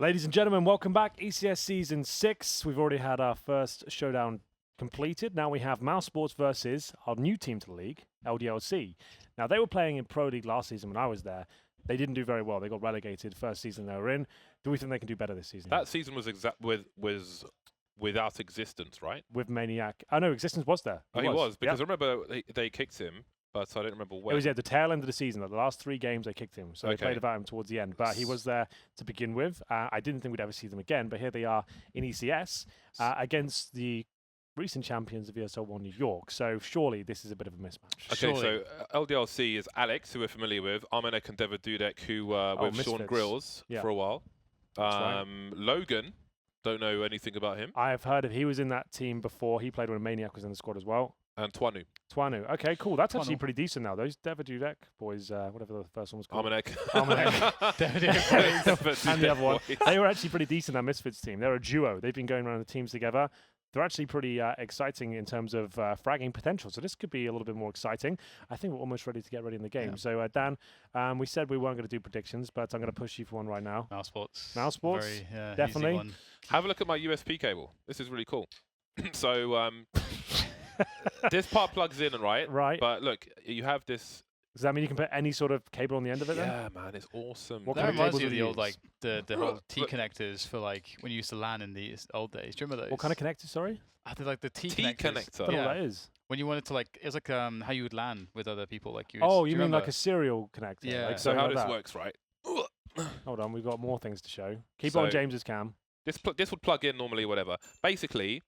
Ladies and gentlemen, welcome back. ECS Season 6. We've already had our first showdown completed. Now we have MouseSports versus our new team to the league, LDLC. Now, they were playing in Pro League last season when I was there. They didn't do very well. They got relegated first season they were in. Do we think they can do better this season? That season was was without Existence, right? With Maniac. Oh, no, Existence was there. He was, because I remember they kicked him, but I don't remember when. It was at the tail end of the season. The last 3 games, they kicked him. So they played about him towards the end. But he was there to begin with. I didn't think we'd ever see them again, but here they are in ECS against the recent champions of ESL 1 New York. So surely this is a bit of a mismatch. Okay, so LDLC is Alex, who we're familiar with, Armenek and Deva Dudek, who were with Sean Grills for a while. Right. Logan, don't know anything about him. I've heard of he was in that team before. He played when Maniac was in the squad as well. And Twanu. Twanu. Okay, cool. That's actually pretty decent now. Those Deva Dudek boys, whatever the first one was called. Armenek. Deva Dudek boys. And the other one. They were actually pretty decent, that Misfits team. They're a duo. They've been going around the teams together. They're actually pretty exciting in terms of fragging potential. So this could be a little bit more exciting. I think we're almost ready to get ready in the game. Yeah. So, Dan, we said we weren't going to do predictions, but I'm going to push you for one right now. MouseSports. MouseSports? Very, definitely. Easy one. Have a look at my USB cable. This is really cool. So, this part plugs in, right? Right. But look, you have this. Does that mean you can put any sort of cable on the end of it then? Yeah, man, it's awesome. What kind of cables you the old, like, the whole T connectors for, like, when you used to LAN in the old days. Do you remember those? What kind of connectors, sorry? They're like the T connector. I don't know what that is. When you wanted to, like, it was like how you would LAN with other people. Like you you mean like a serial connector? Yeah. Like so how like this works, right? Hold on, we've got more things to show. Keep on James's cam. This would plug in normally, whatever. Basically,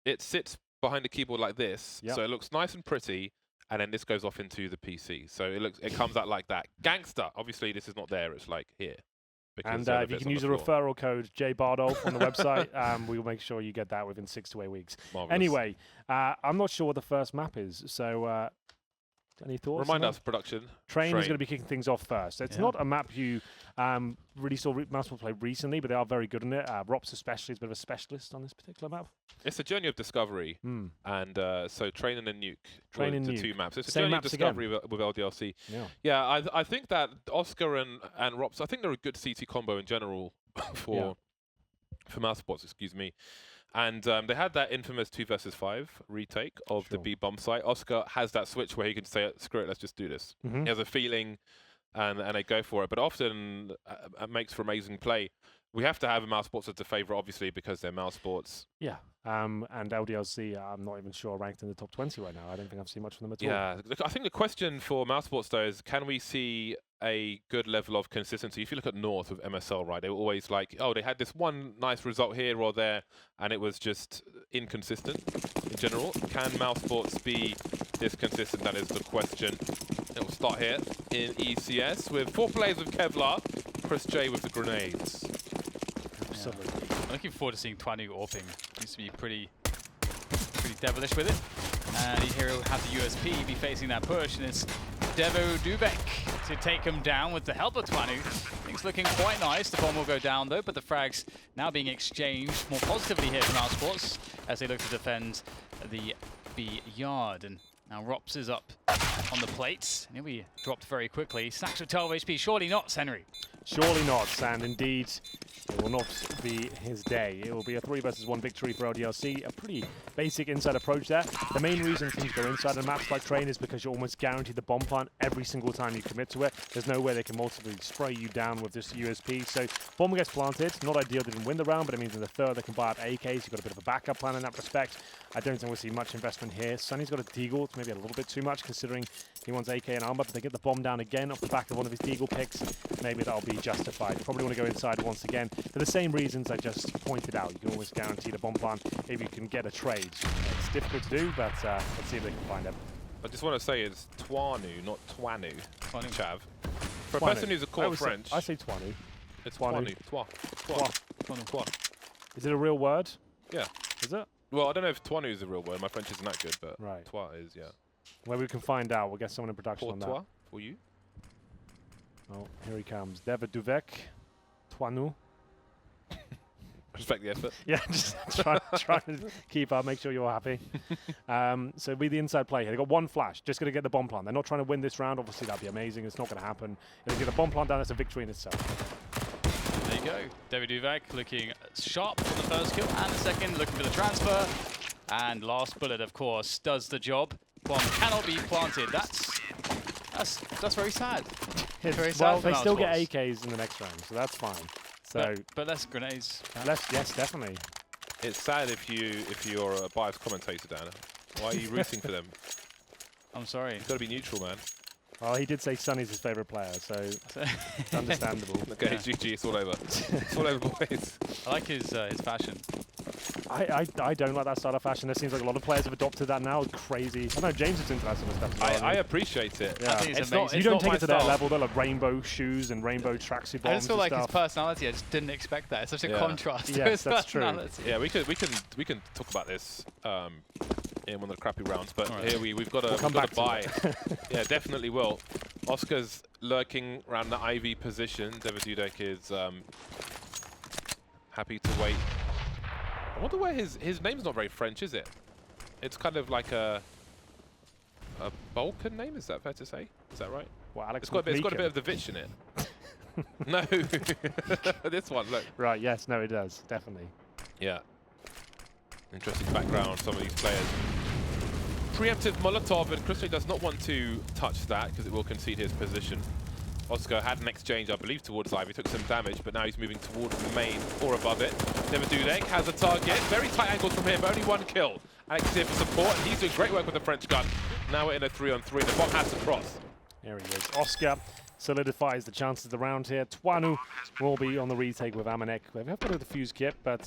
it sits behind the keyboard like this, so it looks nice and pretty, and then this goes off into the PC. So it comes out like that. Gangster. Obviously, this is not there. It's like here. And if you can use a referral code JBardolf on the website, we will make sure you get that within 6 to 8 weeks. Marvelous. Anyway, I'm not sure what the first map is. So, any thoughts? Remind us, production. Train is going to be kicking things off first. It's not a map you really saw MouseSports play recently, but they are very good in it. Rops especially is a bit of a specialist on this particular map. It's a journey of discovery, and so Train and Nuke. Train and Nuke. 2 maps. It's Same a journey of discovery with LDLC. Yeah, I think that Oscar and Rops, I think they're a good CT combo in general for MouseSports, excuse me. And they had that infamous 2 versus 5 retake of the B bomb site. Oscar has that switch where he can say, screw it, let's just do this. He has a feeling, and they go for it. But often it makes for amazing play. We have to have MouseSports as the favourite, obviously, because they're MouseSports. Yeah, and LDLC, I'm not even sure ranked in the top 20 right now. I don't think I've seen much from them at all. Yeah, I think the question for MouseSports, though, is can we see a good level of consistency? If you look at North with MSL, right, they were always like, oh, they had this one nice result here or there, and it was just inconsistent in general. Can MouseSports be this consistent? That is the question. It will start here in ECS with 4 players with Kevlar, Chris J with the grenades. I'm looking forward to seeing Twanu AWPing. Seems to be pretty devilish with it. And here he'll have the USP, be facing that push, and it's Devo Dubek to take him down with the help of Twanu. Things looking quite nice. The bomb will go down though, but the frags now being exchanged more positively here from MouseSports as they look to defend the B yard. And now Rops is up on the plates, and he'll be dropped very quickly. Snacks with 12 HP. Surely not, Senri. Surely not, and indeed, it will not be his day. It will be a 3 versus 1 victory for LDLC. A pretty basic inside approach there. The main reason teams go inside a maps like Train is because you're almost guaranteed the bomb plant every single time you commit to it. There's no way they can multiply spray you down with this USP. So bomb gets planted. Not ideal they didn't win the round, but it means in the third they can buy up AKs. You've got a bit of a backup plan in that respect. I don't think we'll see much investment here. Sunny's got a Deagle. It's maybe a little bit too much considering he wants AK and armor. If they get the bomb down again off the back of one of his Deagle picks, maybe that'll be justified. You probably want to go inside once again for the same reasons I just pointed out. You can always guarantee the bomb plant if you can get a trade. It's difficult to do, but let's see if they can find it. I just want to say it's Twanu, not Twanu. Chav. For a Twanu. person who's a core French. I say Twanu. It's Twanu. Twa. Is it a real word? Yeah. Is it? Well, I don't know if Twanu is a real word. My French isn't that good, but Twa is, yeah. Well, we can find out. We'll get someone in production on that. Twa for you. Oh, here he comes. Deva Duvek. Twanu. Respect the effort. Yeah, just try to keep up, make sure you're happy. So be the inside play here. They've got 1 flash, just going to get the bomb plant. They're not trying to win this round. Obviously, that'd be amazing. It's not going to happen. If they get the bomb plant down, that's a victory in itself. There you go. David Duvak looking sharp for the first kill and the second, looking for the transfer. And last bullet, of course, does the job. Bomb cannot be planted. That's very sad. It's very sad well, for they still get MouseSports. AKs in the next round, so that's fine. So, but less grenades. yes, definitely. It's sad if you're a biased commentator, Dan. Why are you rooting for them? I'm sorry. You've got to be neutral, man. Well, he did say Sonny's his favourite player, so it's understandable. Okay, GG, it's all over. It's all over, boys. I like his fashion. I don't like that style of fashion. It seems like a lot of players have adopted that now. It's crazy. I know James is into that sort of stuff as well. I appreciate it. Yeah. I think it's amazing. not, You don't take my it to their style. level. They're like rainbow shoes and rainbow tracksuit bombs. I just feel like and his stuff. personality, I just didn't expect that. It's such a contrast to Yes, his that's true. personality. Yeah, we can talk about this in one of the crappy rounds, but Right. here we've got to buy. Yeah, definitely will. Oscar's lurking around the Ivy position. David Dudek is happy to wait. I wonder where his name's not very French, is it? It's kind of like a Balkan name. Is that fair to say? Is that right? Well, Alex, It's got a bit of the Vitch in it. No, this one. Look. Right. Yes. No. It does. Definitely. Yeah. Interesting background on some of these players. Preemptive Molotov, and Christian does not want to touch that because it will concede his position. Oscar had an exchange, I believe, towards Ivy, took some damage, but now he's moving towards the main or above it. David Dudek has a target, very tight angles from him, but only one kill. Alex is here for support, and he's doing great work with the French gun. Now we're in a 3-on-3, the bomb has to cross. There he is. Oscar solidifies the chances of the round here. Twanu will be on the retake with Amanek. We have got a defuse kit, but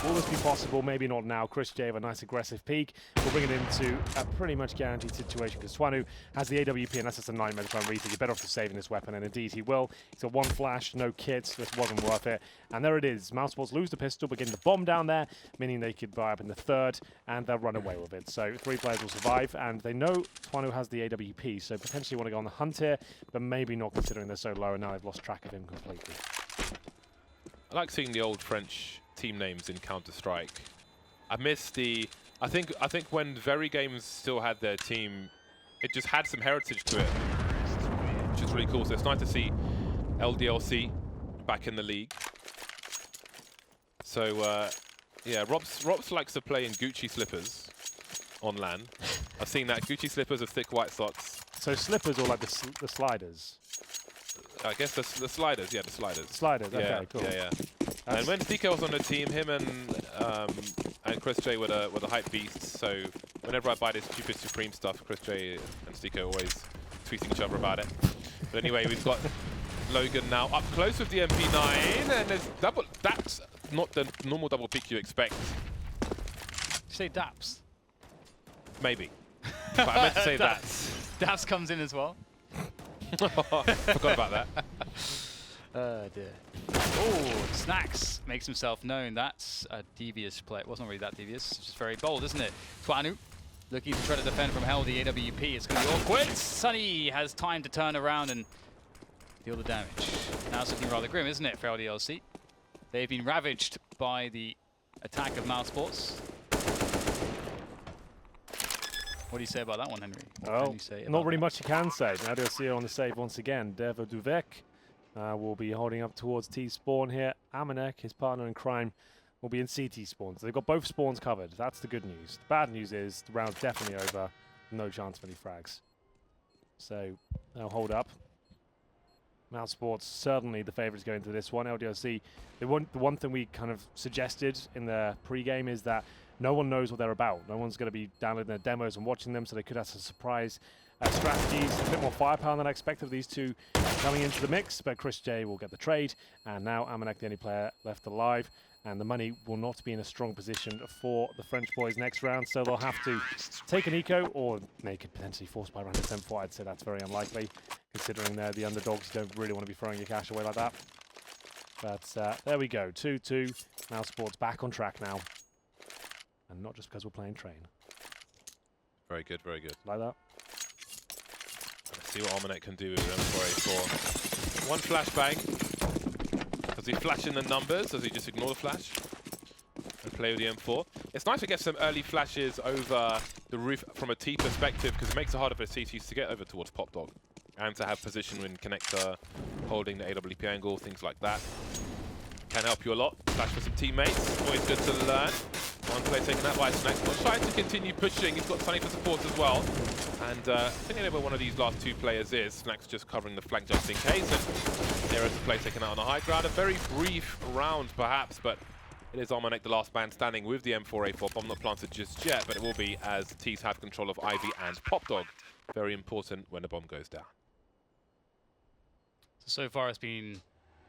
will this be possible? Maybe not now. Chris J with a nice aggressive peek. We'll bring it into a pretty much guaranteed situation because Twanu has the AWP, and that's just a nightmare to try and retake. You're better off just saving this weapon, and indeed he will. He's got one flash, no kits. This wasn't worth it. And there it is. MouseSports lose the pistol, but getting the bomb down there, meaning they could buy up in the third, and they'll run away with it. So 3 players will survive, and they know Twanu has the AWP, so potentially want to go on the hunt here, but maybe not considering they're so low, and now they've lost track of him completely. I like seeing the old French team names in Counter-Strike. I miss the... I think when Very Games still had their team, it just had some heritage to it, which is really cool. So it's nice to see LDLC back in the league. So yeah, Robs likes to play in Gucci slippers on LAN. I've seen that, Gucci slippers with thick white socks. So slippers or like the sliders? I guess the sliders, yeah, the sliders. Sliders, okay, yeah, cool. Yeah. And when Stico was on the team, him and Chris J were the hype beasts. So whenever I buy this stupid Supreme stuff, Chris J and Stico are always tweeting each other about it. But anyway, we've got Logan now up close with the MP9, and there's double. That's not the normal double pick you expect. Did you say Daps? Maybe. But I meant to say that. Daps comes in as well. Forgot about that. Oh dear. Oh, Snacks makes himself known. That's a devious play. It wasn't really that devious. It's just very bold, isn't it? Twanu looking to try to defend from hell the AWP. It's going to be awkward. Sunny has time to turn around and deal the damage. Now it's looking rather grim, isn't it, for LDLC? They've been ravaged by the attack of MouseSports. What do you say about that one, Henry? What can you say not about really that? much you can say. Now they'll see on the save once again. David Duvek will be holding up towards T spawn here. Amanek, his partner in crime, will be in CT spawn. So they've got both spawns covered. That's the good news. The bad news is the round's definitely over. No chance for any frags. So they'll hold up. MouseSports certainly the favourites going into this one. LDLC, the one thing we kind of suggested in the pre-game is that no one knows what they're about. No one's going to be downloading their demos and watching them, so they could have some surprise strategies. A bit more firepower than I expected of these two coming into the mix, but Chris J will get the trade, and now Amanek, the only player left alive, and the money will not be in a strong position for the French boys next round, so they'll have to take an eco, or they could potentially force by round attempt 4. I'd say that's very unlikely, considering they're the underdogs. You don't really want to be throwing your cash away like that. But there we go, 2-2. MouseSports back on track now. And not just because we're playing train. Very good, very good. Like that. Let's see what Almanek can do with M4A4. One flashbang. Does he flash in the numbers? Does he just ignore the flash and play with the M4? It's nice to get some early flashes over the roof from a T perspective, because it makes it harder for CTs to get over towards Pop Dog and to have position when connector, holding the AWP angle, things like that. can help you a lot. Flash for some teammates, always good to learn. One play taken out by Snacks, not trying to continue pushing. He's got Sunny for support as well. And I think I know where one of these last two players is. Snacks just covering the flank just in case. And there is a play taken out on the high ground. A very brief round perhaps, but it is Armanek, the last man standing with the M4A4. Bomb not planted just yet, but it will be as T's have control of Ivy and Pop Dog. Very important when the bomb goes down. So far it's been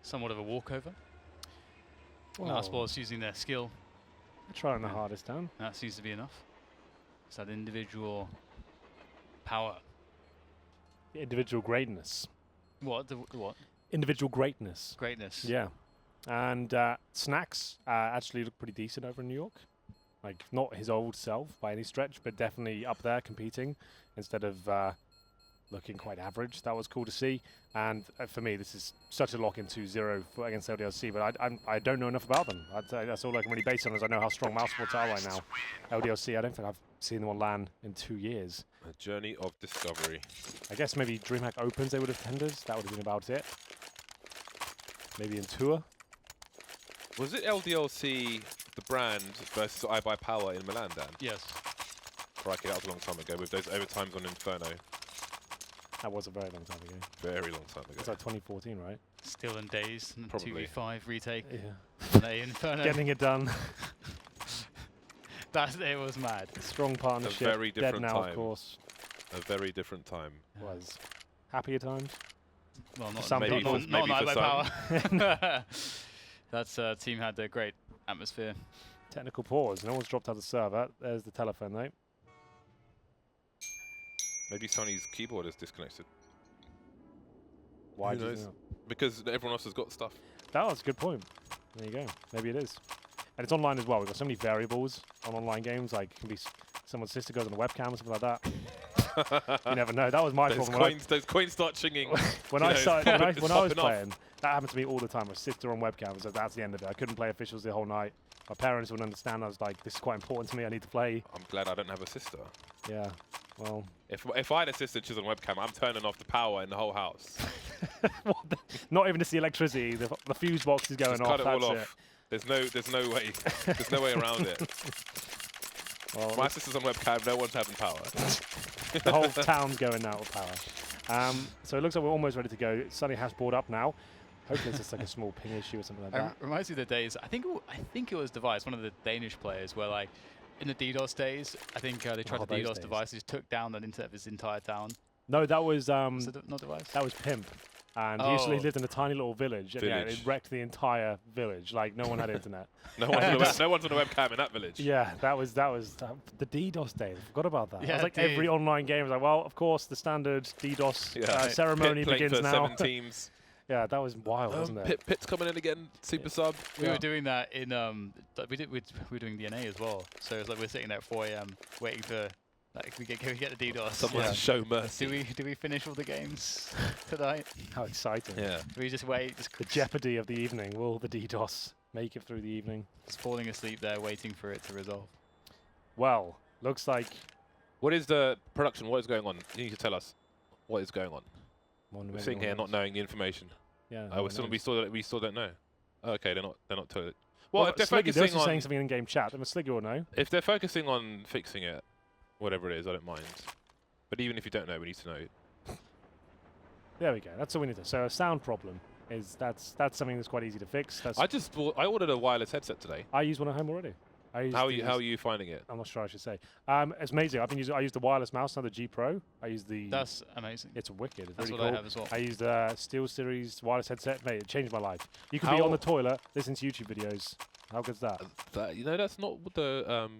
somewhat of a walkover. MouseSports using their skill. They're trying the hardest down. That seems to be enough. It's that individual power. Individual greatness. What? The what? Individual greatness. Greatness. Yeah. And Snacks actually look pretty decent over in New York. Like, not his old self by any stretch, but definitely up there competing instead of looking quite average. That was cool to see. And for me, this is such a lock in 2-0 against LDLC, but I don't know enough about them. That's all I can really base on, is I know how strong MouseSports are right now. LDLC, I don't think I've seen them on LAN in 2 years. A journey of discovery. I guess maybe DreamHack Opens they would have tenders. That would have been about it. Maybe in Tour. Was it LDLC, the brand, versus I Buy Power in Milan, Dan? Yes. Crikey, that was a long time ago with those overtimes on Inferno. That was a very long time ago. Very long time ago. It's like 2014, right? Still in days. Probably. 2v5 retake. Yeah. They Inferno. Getting it done. It was mad. Strong partnership. A very different Dead now, time. of course. A very different time. Was happier times. Well, not Some maybe people. for not by some. power. That's team had a great atmosphere. Technical pause. No one's dropped out of the server. There's the telephone, though. Maybe Sony's keyboard is disconnected. Why Who do you knows? think Because everyone else has got stuff. that? Was a good point. There you go. Maybe it is. And it's online as well. We've got so many variables on online games. Like, it can be someone's sister goes on the webcam or something like that. You never know. That was my problem. Those coins start chinging. When I was popping playing, that happened to me all the time. My sister on webcam, so that's the end of it. I couldn't play officials the whole night. My parents wouldn't understand. I was like, this is quite important to me. I need to play. I'm glad I don't have a sister. Yeah. Well. If I had a sister she's on webcam, I'm turning off the power in the whole house. Not even to see electricity. The fuse box is going Just off. cut it all off. There's no way. There's no way around it. Well, my sister's on webcam. No one's having power. the whole town's going out of power. So it looks like we're almost ready to go. Sunny has brought up now. Hopefully it's just like a small ping issue or something like that. Reminds me of the days. I think it was Device, one of the Danish players, where like in the DDoS days, I think they tried to DDoS Devices, took down the internet of his entire town. No, that was Not Device. that was Pimp. And he usually lived in a tiny little village. And yeah, it wrecked the entire village. Like, no one had internet. No one's on a webcam in that village. Yeah, that was the DDoS days. I forgot about that. Yeah, it was like every online game was like, well, of course, the standard DDoS ceremony begins for now. 7 teams. Yeah, that was wild, wasn't it? Pitt's coming in again, super sub. We were doing that in we were doing DNA as well. So it's like we're sitting there at 4 AM waiting for like we get the DDoS. Someone to show mercy. Do we finish all the games tonight? How exciting! Yeah. Do we just wait? The jeopardy of the evening. Will the DDoS make it through the evening? Just falling asleep there, waiting for it to resolve. Well, looks like. What is the production? What is going on? You need to tell us what is going on. We're sitting here not knowing the information. Yeah. We still don't know. Okay, they're not told it. Well, if they're Sliggy, focusing on saying something in game chat, then Sliggy will know. If they're focusing on fixing it, whatever it is, I don't mind. But even if you don't know, we need to know. There we go. That's all we need to. So a sound problem is that's something that's quite easy to fix. I ordered a wireless headset today. I use one at home already. How are you finding it? I'm not sure I should say. It's amazing. I use the wireless mouse, now the G Pro. I use the. That's amazing. It's wicked. It's That's really what cool. I have as well. I used the SteelSeries wireless headset. Mate, it changed my life. You can be on the toilet, listen to YouTube videos. How good's that? That's not the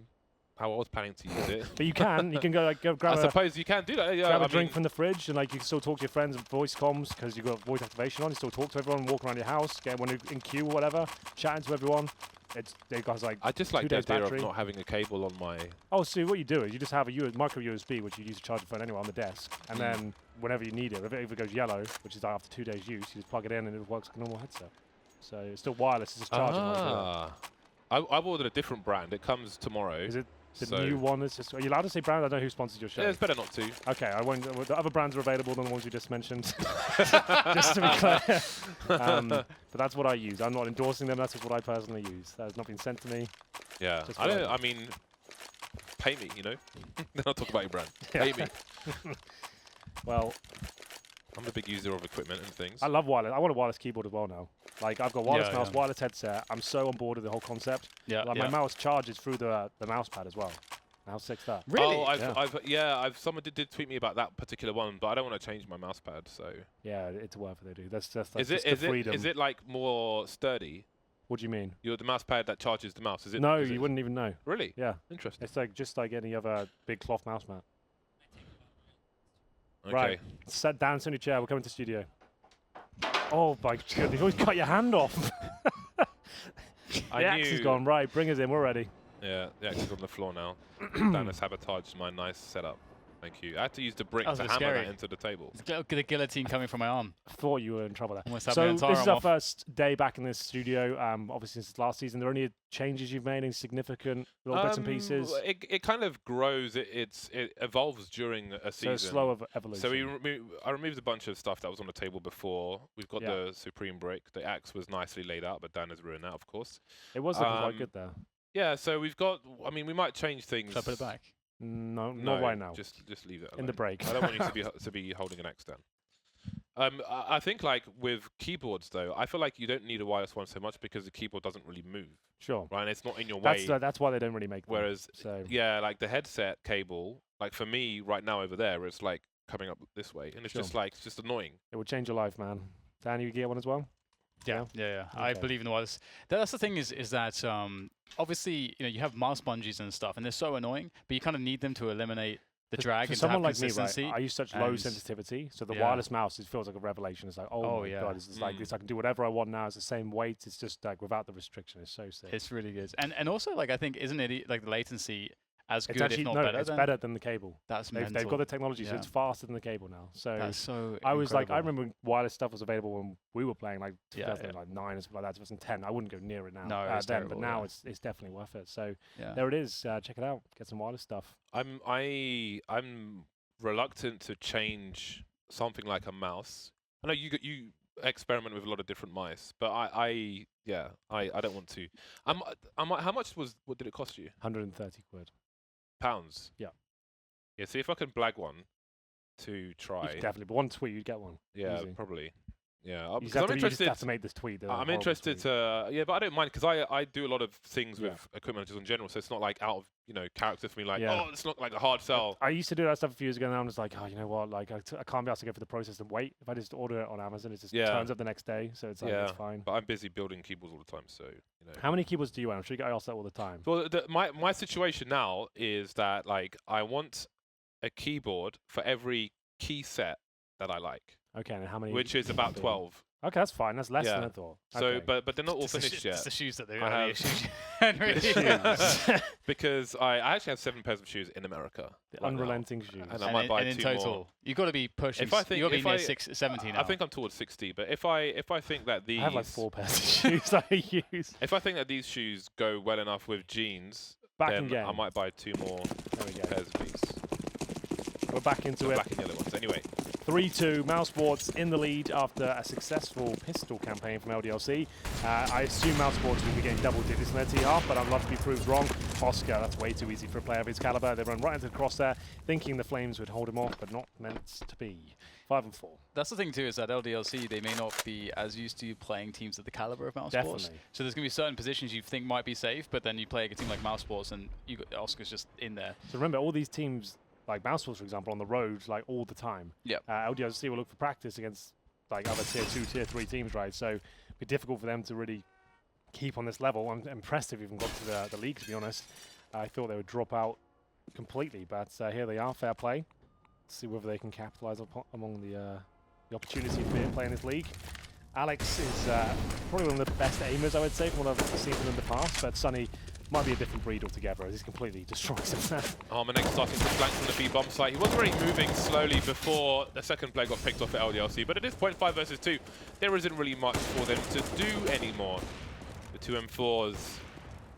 how I was planning to use it. But you can. You can go grab. I suppose you can do that. Yeah, grab a drink from the fridge, and like you can still talk to your friends and voice comms because you've got voice activation on. You still talk to everyone, walk around your house, get one in queue or whatever, chatting to everyone. They got like. I just like the idea of not having a cable on my. Oh, so what you do is you just have a micro USB, which you use to charge your phone anyway on the desk, and then whenever you need it, if it goes yellow, which is like after 2 days use, you just plug it in and it works like a normal headset. So it's still wireless, it's just charging. I've ordered a different brand. It comes tomorrow. Is it the new one? That's just. Are you allowed to say brand? I don't know who sponsors your show. Yeah, it's better not to. Okay, I won't. The other brands are available than the ones you just mentioned. Just to be clear. but that's what I use. I'm not endorsing them. That's just what I personally use. That has not been sent to me. Yeah, I mean, pay me, you know? Then I'll talk about your brand. Pay me. Well, I'm a big user of equipment and things. I love wireless. I want a wireless keyboard as well now. Like, I've got wireless mouse, wireless headset. I'm so on board with the whole concept. Like, my mouse charges through the mouse pad as well. How sick's that? Really? Oh, someone did tweet me about that particular one, but I don't want to change my mouse pad, so. Yeah, it's worth it, they do. That's just is it like more sturdy? What do you mean? The mouse pad that charges the mouse, is it? No, you wouldn't even know. Really? Yeah. Interesting. It's like just like any other big cloth mouse mat. Okay. Right. Sit down, sit in your chair. We're coming to studio. Oh my goodness! You've always cut your hand off. The axe is gone. Right, bring us in. We're ready. Yeah, the axe is on the floor now. Dan has sabotaged my nice setup. Thank you. I had to use the brick to hammer that into the table. The guillotine coming from my arm. Thought you were in trouble there. Almost so this is our first day back in this studio. Obviously, since last season, are there any changes you've made? Any significant little bits and pieces? It kind of grows. It evolves during a season. So slow evolution. So I removed a bunch of stuff that was on the table before. We've got the Supreme brick. The axe was nicely laid out, but Dan has ruined that, of course. It was looking quite good there. Yeah, so we've got. I mean, we might change things. Should I put it back? No, not right now. Just leave it alone. In the break. I don't want you to be holding an axe down. I think like with keyboards though, I feel like you don't need a wireless one so much because the keyboard doesn't really move. Sure. Right, and it's not in your way. That's why they don't really make them. Whereas, yeah, like the headset cable, like for me right now over there, it's like coming up this way, and it's just like it's just annoying. It would change your life, man. Dan, you get one as well? Yeah. Okay. I believe in the wireless. That's the thing is that obviously you have mouse bungees and stuff, and they're so annoying, but you kind of need them to eliminate the drag and someone like consistency. Me, right? I use such low sensitivity, so the wireless mouse it feels like a revelation. It's like, oh my god, it's like this. I can do whatever I want now. It's the same weight. It's just like without the restriction. It's so sick. It's really good, and also like I think isn't it like the latency as good, actually, if not better? It's better than the cable. That's they've got the technology, so it's faster than the cable now. So that's so. I was like, I remember when wireless stuff was available when we were playing, like 2009 or something like that. 2010. I wouldn't go near it now. No, then, terrible, but now it's definitely worth it. So there it is. Check it out. Get some wireless stuff. I'm reluctant to change something like a mouse. I know you experiment with a lot of different mice, but I don't want to. How much what did it cost you? 130 quid. Pounds. Yeah. Yeah. See if I can blag one to try. Definitely, but one tweet you'd get one. Yeah, easy. Probably. Yeah, I'm interested. You just have to make this tweet. I'm interested to, but I don't mind because I do a lot of things with equipment just in general, so it's not like out of character for me. Like, oh, it's not like a hard sell. I used to do that stuff a few years ago, and I'm just like, oh, you know what? Like, I can't be asked to go through the process and wait. If I just order it on Amazon, it just turns up the next day, so it's like it's fine. But I'm busy building keyboards all the time, so How many keyboards do you own? I'm sure you get asked that all the time. Well, my situation now is that like I want a keyboard for every key set that I like. Okay, and how many? Which is about 12. Okay, that's fine. That's less than I thought. So, okay. but they're not all finished yet. It's the shoes that they have. Because I actually have 7 pairs of shoes in America. The unrelenting shoes. And I might buy 2 in total, more. You've got to be pushing. You've got to be near 70 now. I think I'm towards 60. But if I think that these, I have like 4 pairs of shoes I use. If I think that these shoes go well enough with jeans, then I might buy 2 more pairs of these. We're back into it. Black and yellow ones. Anyway. 3-2, MouseSports in the lead after a successful pistol campaign from LDLC. I assume MouseSports will be getting double digits in their T-half, but I'd love to be proved wrong. Oscar, that's way too easy for a player of his caliber. They run right into the crosshair, thinking the Flames would hold him off, but not meant to be. 5 and 4. That's the thing too, is that LDLC, they may not be as used to playing teams of the caliber of MouseSports. Definitely. So there's going to be certain positions you think might be safe, but then you play a team like MouseSports and Oscar's just in there. So remember, all these teams, like MouseSports, for example, on the road, like all the time. Yeah. LDLC will look for practice against like other tier 2, tier 3 teams, right? So it'd be difficult for them to really keep on this level. I'm impressed they've even got to the league, to be honest. I thought they would drop out completely, but here they are, fair play. Let's see whether they can capitalize among the opportunity of playing this league. Alex is probably one of the best aimers, I would say, from what I've seen from in the past, but Sunny might be a different breed altogether, as he's completely destroys him. Armanek starting to flank from the B bomb site. He was already moving slowly before the second play got picked off at LDLC, but it is 0.5 versus 2. There isn't really much for them to do anymore. The 2 M4s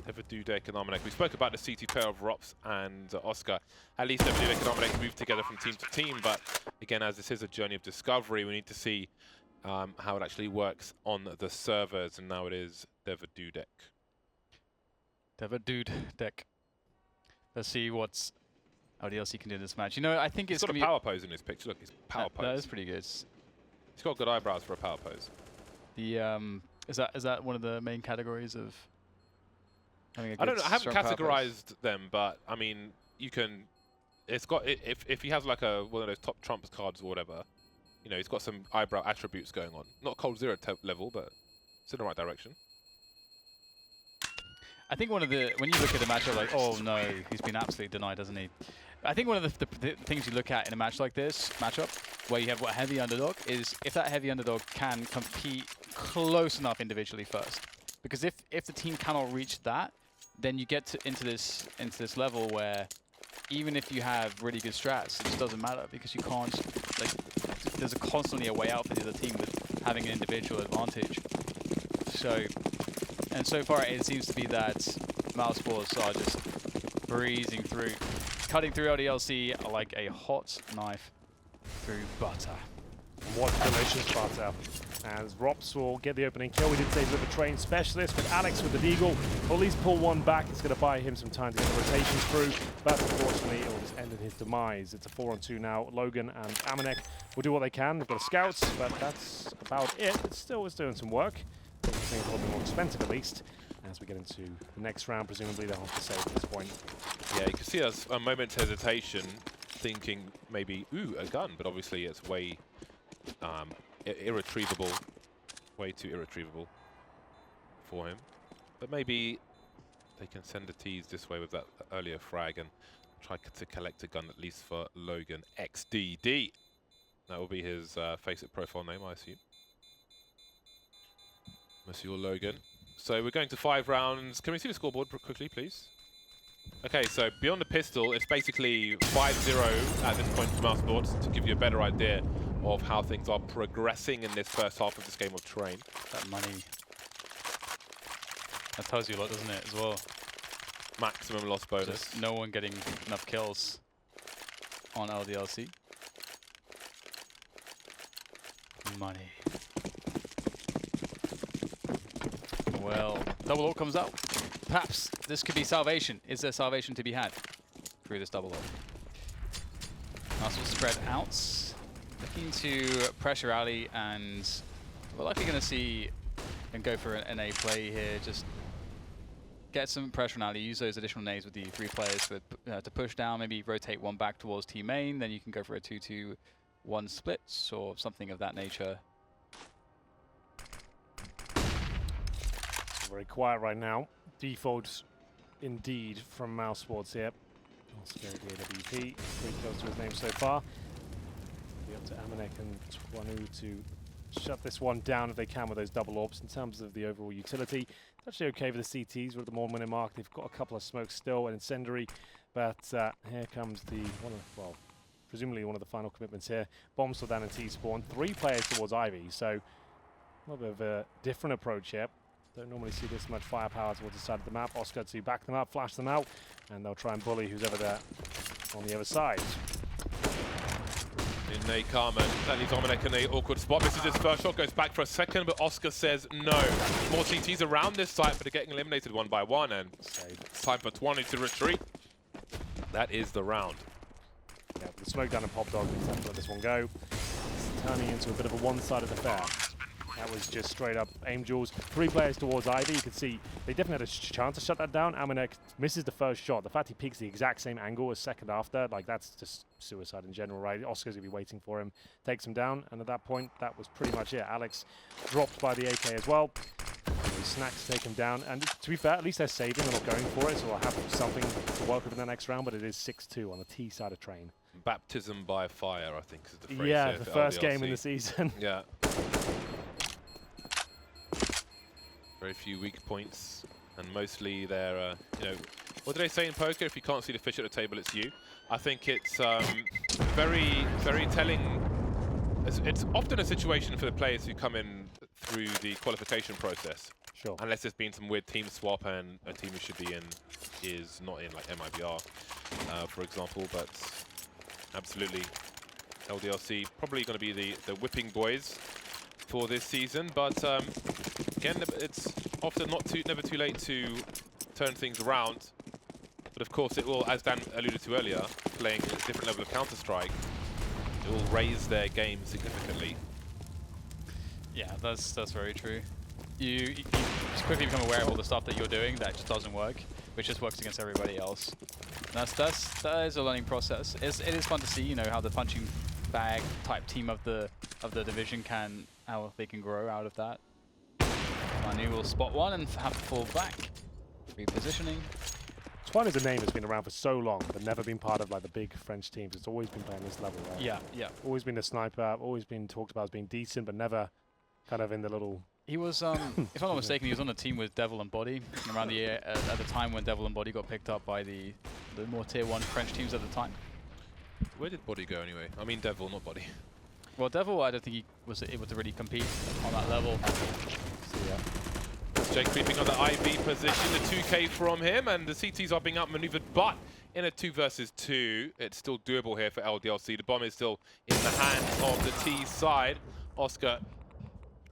have a Dudek and Armanek. We spoke about the CT pair of Rops and Oscar. At least Dudek and Armanek move together from team to team, but again, as this is a journey of discovery, we need to see how it actually works on the servers, and now it is Devadudek. Devadudek. Let's see what's LDLC can do in this match. You know, I think it's got a power pose in his picture. Look, he's power pose. That is pretty good. He's got good eyebrows for a power pose. The is that one of the main categories of having a good I don't know. I haven't strong power categorized them, but I mean, you can. It's got if he has like one of those top trumps cards or whatever, you know, he's got some eyebrow attributes going on. Not Cold Zero level, but it's in the right direction. I think when you look at a matchup like, oh no, he's been absolutely denied, hasn't he? I think one of the things you look at in a match like this, where you have a heavy underdog, is if that heavy underdog can compete close enough individually first. Because if the team cannot reach that, then you get into this level where even if you have really good strats, it just doesn't matter because you can't, like, there's constantly a way out for the other team with having an individual advantage. And so far it seems to be that MouseSports are just breezing through, cutting through LDLC like a hot knife through butter. What delicious butter. As Rops will get the opening kill. We did say with a trained specialist, but Alex with the Deagle will at least pull one back. It's going to buy him some time to get the rotations through, but unfortunately it will just end in his demise. It's a 4-on-2 now. Logan and Amanek will do what they can. They've got scouts, but that's about it. It still is doing some work. I think it's a little bit more expensive at least. As we get into the next round, presumably they'll have to save at this point. Yeah, you can see us a moment's hesitation, thinking maybe, ooh, a gun, but obviously it's way irretrievable, way too irretrievable for him. But maybe they can send a tease this way with that earlier frag and try to collect a gun at least for Logan XDD. That will be his FACEIT profile name, I assume. Monsieur Logan. So we're going to 5 rounds. Can we see the scoreboard quickly, please? Okay, so beyond the pistol, it's basically 5-0 at this point for MouseSports to give you a better idea of how things are progressing in this first half of this game of Train. That money. That tells you a lot, doesn't it, as well? Maximum loss bonus. Just no one getting enough kills on LDLC. Money. Well, double ult comes out. Perhaps this could be salvation. Is there salvation to be had through this double ult? Mouse will spread out. Looking to pressure alley, and we're likely going to see and go for an A play here. Just get some pressure on alley, use those additional nades with the 3 players to push down, maybe rotate one back towards team main, then you can go for a 2-2-1 splits or something of that nature. Very quiet right now. Default indeed from MouseSports here. Also going to be AWP. 3 kills to his name so far. Be up to Amanek and Twanu to shut this one down if they can with those double orbs. In terms of the overall utility, it's actually okay for the CTs. We're at the more minute mark. They've got a couple of smokes still, an incendiary, but here comes the presumably one of the final commitments here. Bomb still down in T-spawn. 3 players towards Ivy, so a little bit of a different approach here. Don't normally see this much firepower towards the side of the map. Oscar to back them up, flash them out, and they'll try and bully who's ever there on the other side. In Nate Carmen, that leaves Amanek in an awkward spot. This is his first shot, goes back for a second, but Oscar says no. More CTs around this site, but they're getting eliminated one by one, and it's time for Twanu to retreat. That is the round. Yeah, the smoke down and Pop Dog, we have to let this one go. It's turning into a bit of a one-sided affair. That was just straight up aim duels. 3 players towards Ivy. You can see they definitely had a chance to shut that down. Amanek misses the first shot. The fact he peeks the exact same angle as second after, like, that's just suicide in general, right? Oscar's going to be waiting for him, takes him down, and at that point, that was pretty much it. Alex dropped by the AK as well. Snacks to take him down, and to be fair, at least they're saving, they're not going for it, so they'll have something to work with in the next round, but it is 6-2 on the T side of Train. Baptism by fire, I think, is the phrase. Yeah, the first game in the season. Yeah. Very few weak points, and mostly they're, you know, what do they say in poker? If you can't see the fish at the table, it's you. I think it's very, very telling. It's often a situation for the players who come in through the qualification process. Sure. Unless there's been some weird team swap and a team who should be in is not in, like MIBR, for example. But absolutely, LDLC probably going to be the whipping boys for this season. But again, it's often never too late to turn things around. But of course, it will, as Dan alluded to earlier, playing a different level of Counter-Strike, it will raise their game significantly. Yeah, that's very true. You just quickly become aware of all the stuff that you're doing that just doesn't work, which just works against everybody else. That is a learning process. It is fun to see, you know, how the punching bag type team of the division how they can grow out of that. Manu will spot one and have to fall back. Repositioning. Twine is a name that's been around for so long, but never been part of like the big French teams. It's always been playing this level, right? Yeah, yeah. Always been a sniper, always been talked about as being decent, but never kind of in the little... He was, if I'm not mistaken, he was on a team with Devil and Body around the year, at the time when Devil and Body got picked up by the more tier 1 French teams at the time. Where did Body go anyway? I mean Devil, not Body. Well, Devil, I don't think he was able to really compete on that level. So, yeah. Jake creeping on the IV position, the 2K from him, and the CTs are being outmaneuvered, but in a 2 versus 2, it's still doable here for LDLC. The bomb is still in the hands of the T side. Oscar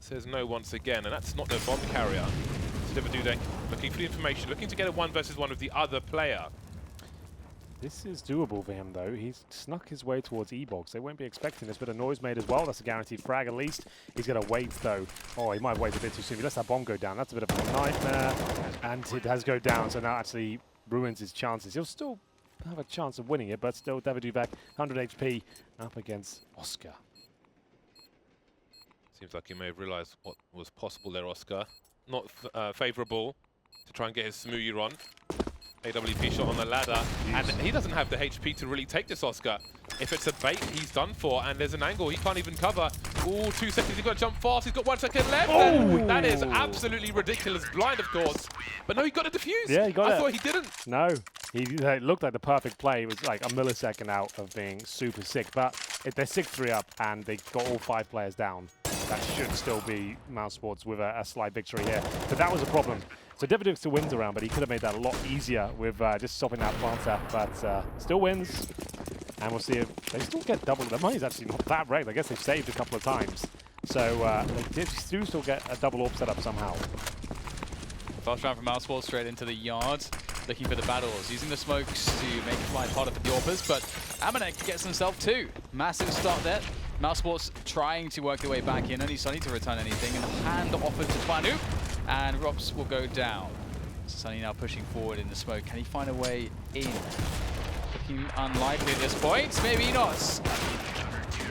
says no once again, and that's not the bomb carrier. Dudek looking for the information, looking to get a 1 versus 1 with the other player. This is doable for him, though. He's snuck his way towards E-Box. They won't be expecting this bit of noise made as well. That's a guaranteed frag, at least. He's going to wait, though. Oh, he might have waited a bit too soon. He lets that bomb go down. That's a bit of a nightmare. And it does go down, so now actually ruins his chances. He'll still have a chance of winning it, but still, Dudek, 100 HP, up against Oscar. Seems like he may have realized what was possible there, Oscar. Not favorable to try and get his smoothie on. AWP shot on the ladder, and he doesn't have the HP to really take this, Oscar. If it's a bait, he's done for, and there's an angle he can't even cover. Ooh, 2 seconds, he's got to jump fast, he's got 1 second left, and that is absolutely ridiculous. Blind, of course, but no, he got a defuse. Yeah, he got it. I thought he didn't. No, it looked like the perfect play. It was like a millisecond out of being super sick, but they're 6-3 up, and they got all 5 players down. That should still be MouseSports with a slight victory here, but that was a problem. So Dudek still wins around, but he could have made that a lot easier with just stopping that planter, but still wins. And we'll see if they still get double. The money's actually not that wrecked. I guess they've saved a couple of times. So they do still get a double AWP setup somehow. Fast round from MouseSports straight into the yard, looking for the battles, using the smokes to make it life harder for the AWPers, but Amanek gets himself 2. Massive start there. MouseSports trying to work their way back in, only Sunny to return anything, and hand offered to Twanu, and Rops will go down. Sunny now pushing forward in the smoke. Can he find a way in? Looking unlikely at this point, maybe not.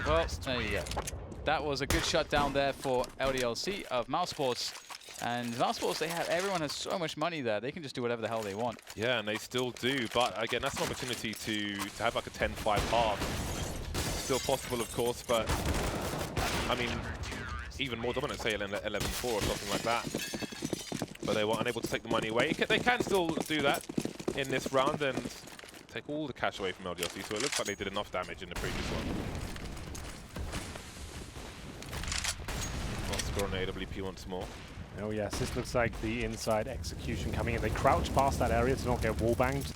Well, there you go. That was a good shutdown there for LDLC of MouseSports. And MouseSports, everyone has so much money there. They can just do whatever the hell they want. Yeah, and they still do. But again, that's an opportunity to have like a 10-5 half. Still possible, of course, but I mean, even more dominant, say 11-4 or something like that. But they were unable to take the money away. They can still do that in this round and take all the cash away from LDLC. So it looks like they did enough damage in the previous one. Oscar on AWP once more. Oh yes, this looks like the inside execution coming in. They crouch past that area to not get wall-banged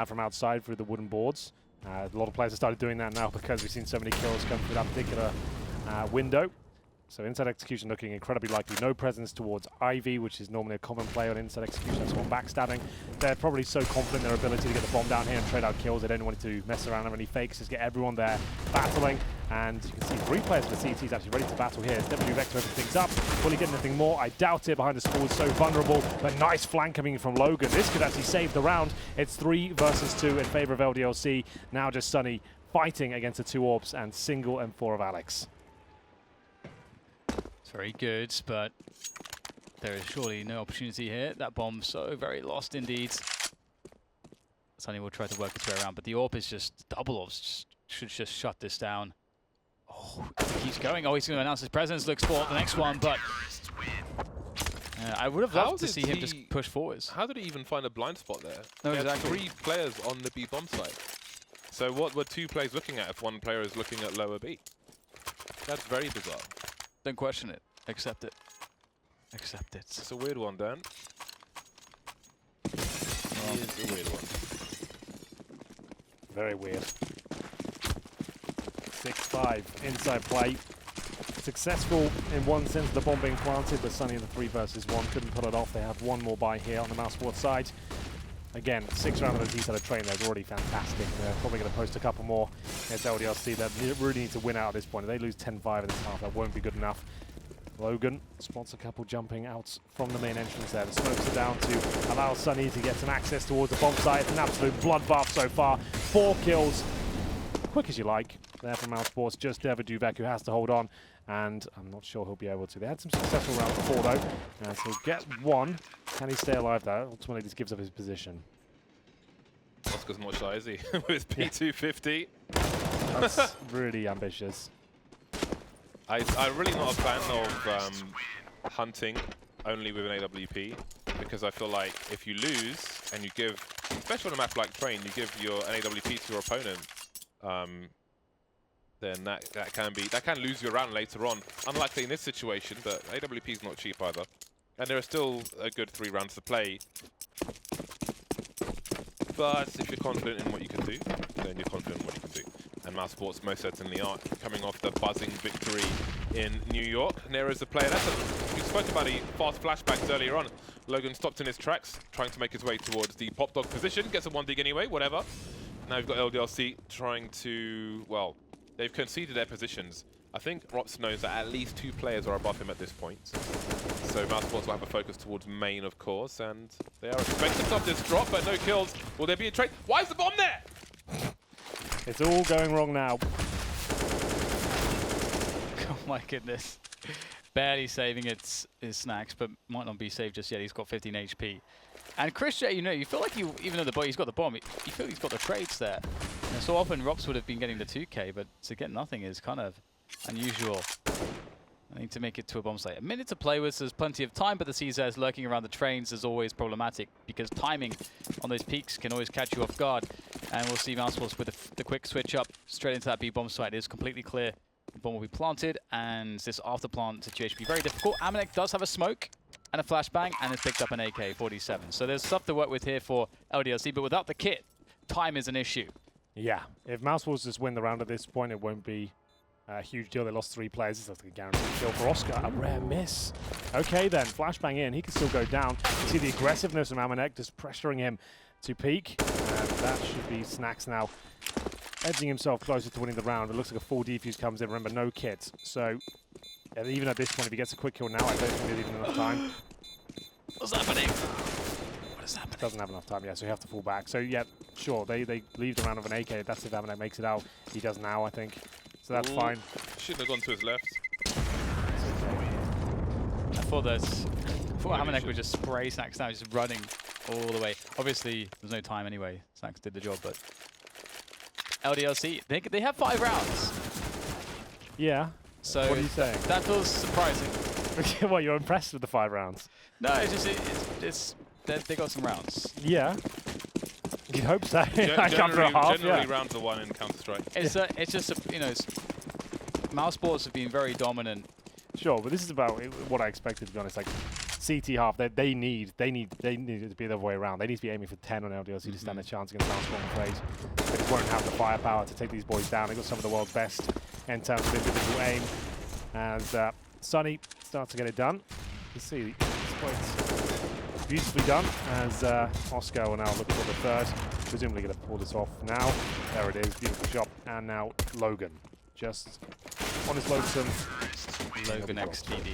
from outside through the wooden boards. A lot of players have started doing that now because we've seen so many kills come through that particular window. So inside execution looking incredibly likely. No presence towards Ivy, which is normally a common play on inside execution. That's one backstabbing. They're probably so confident in their ability to get the bomb down here and trade out kills. They don't want to mess around, have any fakes, just get everyone there battling. And you can see 3 players for the CTs actually ready to battle here. It's W Vector open things up. Will he get anything more? I doubt it. Behind the school is so vulnerable. But nice flank coming in from Logan. This could actually save the round. It's 3 versus 2 in favor of LDLC. Now just Sunny fighting against the 2 AWPs and single M4 of Alex. It's very good, but there is surely no opportunity here. That bomb so very lost indeed. Sunny will try to work its way around, but the AWP is just double AWPs. Should just shut this down. Oh, he keeps going. Oh, he's going to announce his presence. Looks for the next one, but I would have loved to see him just push forwards. How did he even find a blind spot there? No, he exactly. had 3 players on the B bomb site. So what were 2 players looking at if 1 player is looking at lower B? That's very bizarre. Don't question it. Accept it. Accept it. It's a weird one, Dan. It is a weird one. Very weird. 6-5 inside play. successful in one sense, the bomb being planted, but Sunny in the 3 versus 1 couldn't pull it off. They have one more buy here on the MouseSports side. Again, 6 round of the Z-side of train there is already fantastic. They're probably going to post a couple more against LDLC. They really need to win out at this point. If they lose 10-5 in this half, that won't be good enough. Logan spots a couple jumping out from the main entrance there. The smokes are down to allow Sunny to get some access towards the bomb site. It's an absolute bloodbath so far. 4 kills, quick as you like, there from MouseSports. Just Devo Duvek who has to hold on, and I'm not sure he'll be able to. They had some successful rounds before though, and so he'll get one. Can he stay alive though? Ultimately, this gives up his position. Oscar's not shy, is he? With his P250. That's really ambitious. I'm really not a fan of hunting only with an AWP, because I feel like if you lose and you give, especially on a map like Train, you give an AWP to your opponent, then that can lose you a round later on. Unlikely in this situation, but AWP is not cheap either, and there are still a good 3 rounds to play. But if you're confident in what you can do, then you're confident in what you can do. And MouseSports most certainly are, coming off the buzzing victory in New York. Nero is the player. We spoke about the fast flashbacks earlier on. Logan stopped in his tracks, trying to make his way towards the pop dog position. Gets a 1 dig anyway, whatever. Now we've got LDLC trying to, well, they've conceded their positions. I think Rops knows that at least 2 players are above him at this point. So MouseSports will have a focus towards main, of course, and they are expecting of this drop, but no kills. Will there be a trade? Why is the bomb there? It's all going wrong now. Oh my goodness. Barely saving his snacks, but might not be saved just yet. He's got 15 HP. And Chris J, you feel like even though he's got the bomb, you feel he's got the trades there. And so often Rops would have been getting the 2K, but to get nothing is kind of unusual. I need to make it to a bomb site. A minute to play with, so there's plenty of time, but the CZs lurking around the trains is always problematic because timing on those peaks can always catch you off guard. And we'll see MouseSports with the quick switch up straight into that B bomb site. It is completely clear. The bomb will be planted, and this after plant situation will be very difficult. Amanek does have a smoke and a flashbang, and has picked up an AK-47. So there's stuff to work with here for LDLC, but without the kit, time is an issue. Yeah, if MouseSports just win the round at this point, it won't be a huge deal. They lost 3 players. It's like a guaranteed kill for Oscar. A rare miss. Okay then, flashbang in. He can still go down. You see the aggressiveness from Amanek just pressuring him to peak. And that should be Snacks now edging himself closer to winning the round. It looks like a full defuse comes in. Remember, no kit. So even at this point, if he gets a quick kill now, I don't think there's even enough time. What's happening? What is happening? Doesn't have enough time, yeah, so you have to fall back. So yeah, sure, they leave the round of an AK. That's if Amanek makes it out. He does now, I think. So that's fine. Shouldn't have gone to his left. I thought Amanek would just spray Snacks now, just running all the way. Obviously, there's no time anyway. Snacks did the job, but LDLC, they have 5 rounds. Yeah. So what are you saying? That feels surprising. Well, you're impressed with the 5 rounds? No, it's just they got some rounds. Yeah. You'd hope so. Generally rounds are won in Counter-Strike. It's just MouseSports have been very dominant. Sure, but this is about what I expected, to be honest. Like CT half, they need it to be the other way around. They need to be aiming for 10 on LDLC to stand a chance against MouseSports, I'm afraid. They just won't have the firepower to take these boys down. They've got some of the world's best in terms of individual aim. And Sunny starts to get it done. You see, it's quite beautifully done as Oscar will now look for the 3rd. Presumably going to pull this off now. There it is, beautiful shot. And now Logan, just on his lonesome. Logan XTD.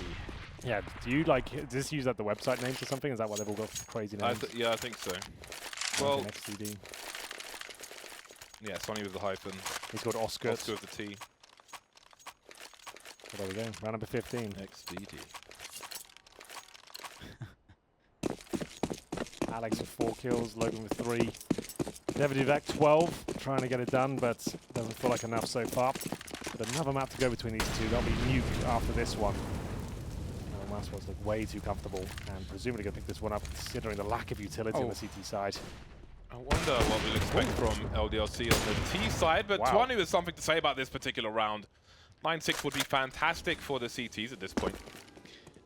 Yeah, do you does this use the website names or something? Is that why they've all got crazy names? Yeah, I think so. Well, XTD. Yeah, Sonny with the hyphen. He's got Oscar. Oscar with the T. Well, there we go, round number 15. XDD. Alex with 4 kills, Logan with 3. Devo 12, trying to get it done, but doesn't feel like enough so far. But another map to go between these 2. That'll be nuke after this one. MouseSports look way too comfortable, and presumably going to pick this one up considering the lack of utility on the CT side. I wonder what we'll expect from LDLC on the T side, but Twanu has something to say about this particular round. 9-6 would be fantastic for the CTs at this point.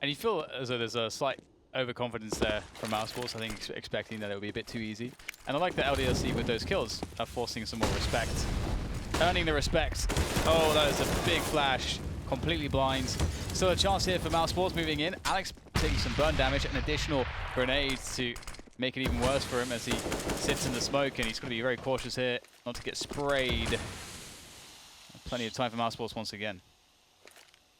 And you feel as though there's a slight overconfidence there from MouseSports, I think, expecting that it would be a bit too easy. And I like that LDLC with those kills are forcing some more respect. Earning the respect. Oh, that is a big flash. completely blind. Still a chance here for MouseSports moving in. Alex taking some burn damage and additional grenades to make it even worse for him as he sits in the smoke, and he's going to be very cautious here not to get sprayed. Plenty of time for MouseSports once again.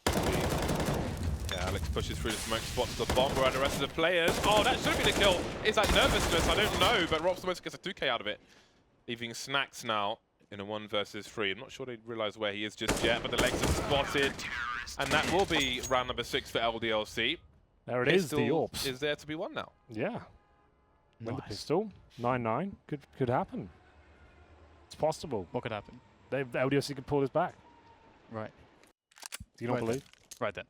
Yeah, Alex pushes through the smoke, spots the bomb around the rest of the players. Oh, that should be the kill. Is that nervousness? I don't know, but Rob's almost gets a 2K out of it. Leaving Snacks now in a 1 versus 3. I'm not sure they realise where he is just yet, but the legs are spotted. And that will be round number 6 for LDLC. There it is, the AWPs. Is there to be won now. Yeah. Nice. Win the pistol. 9-9. Could happen. It's possible. What could happen? LDLC could pull this back. Right. Do you not believe? Right then.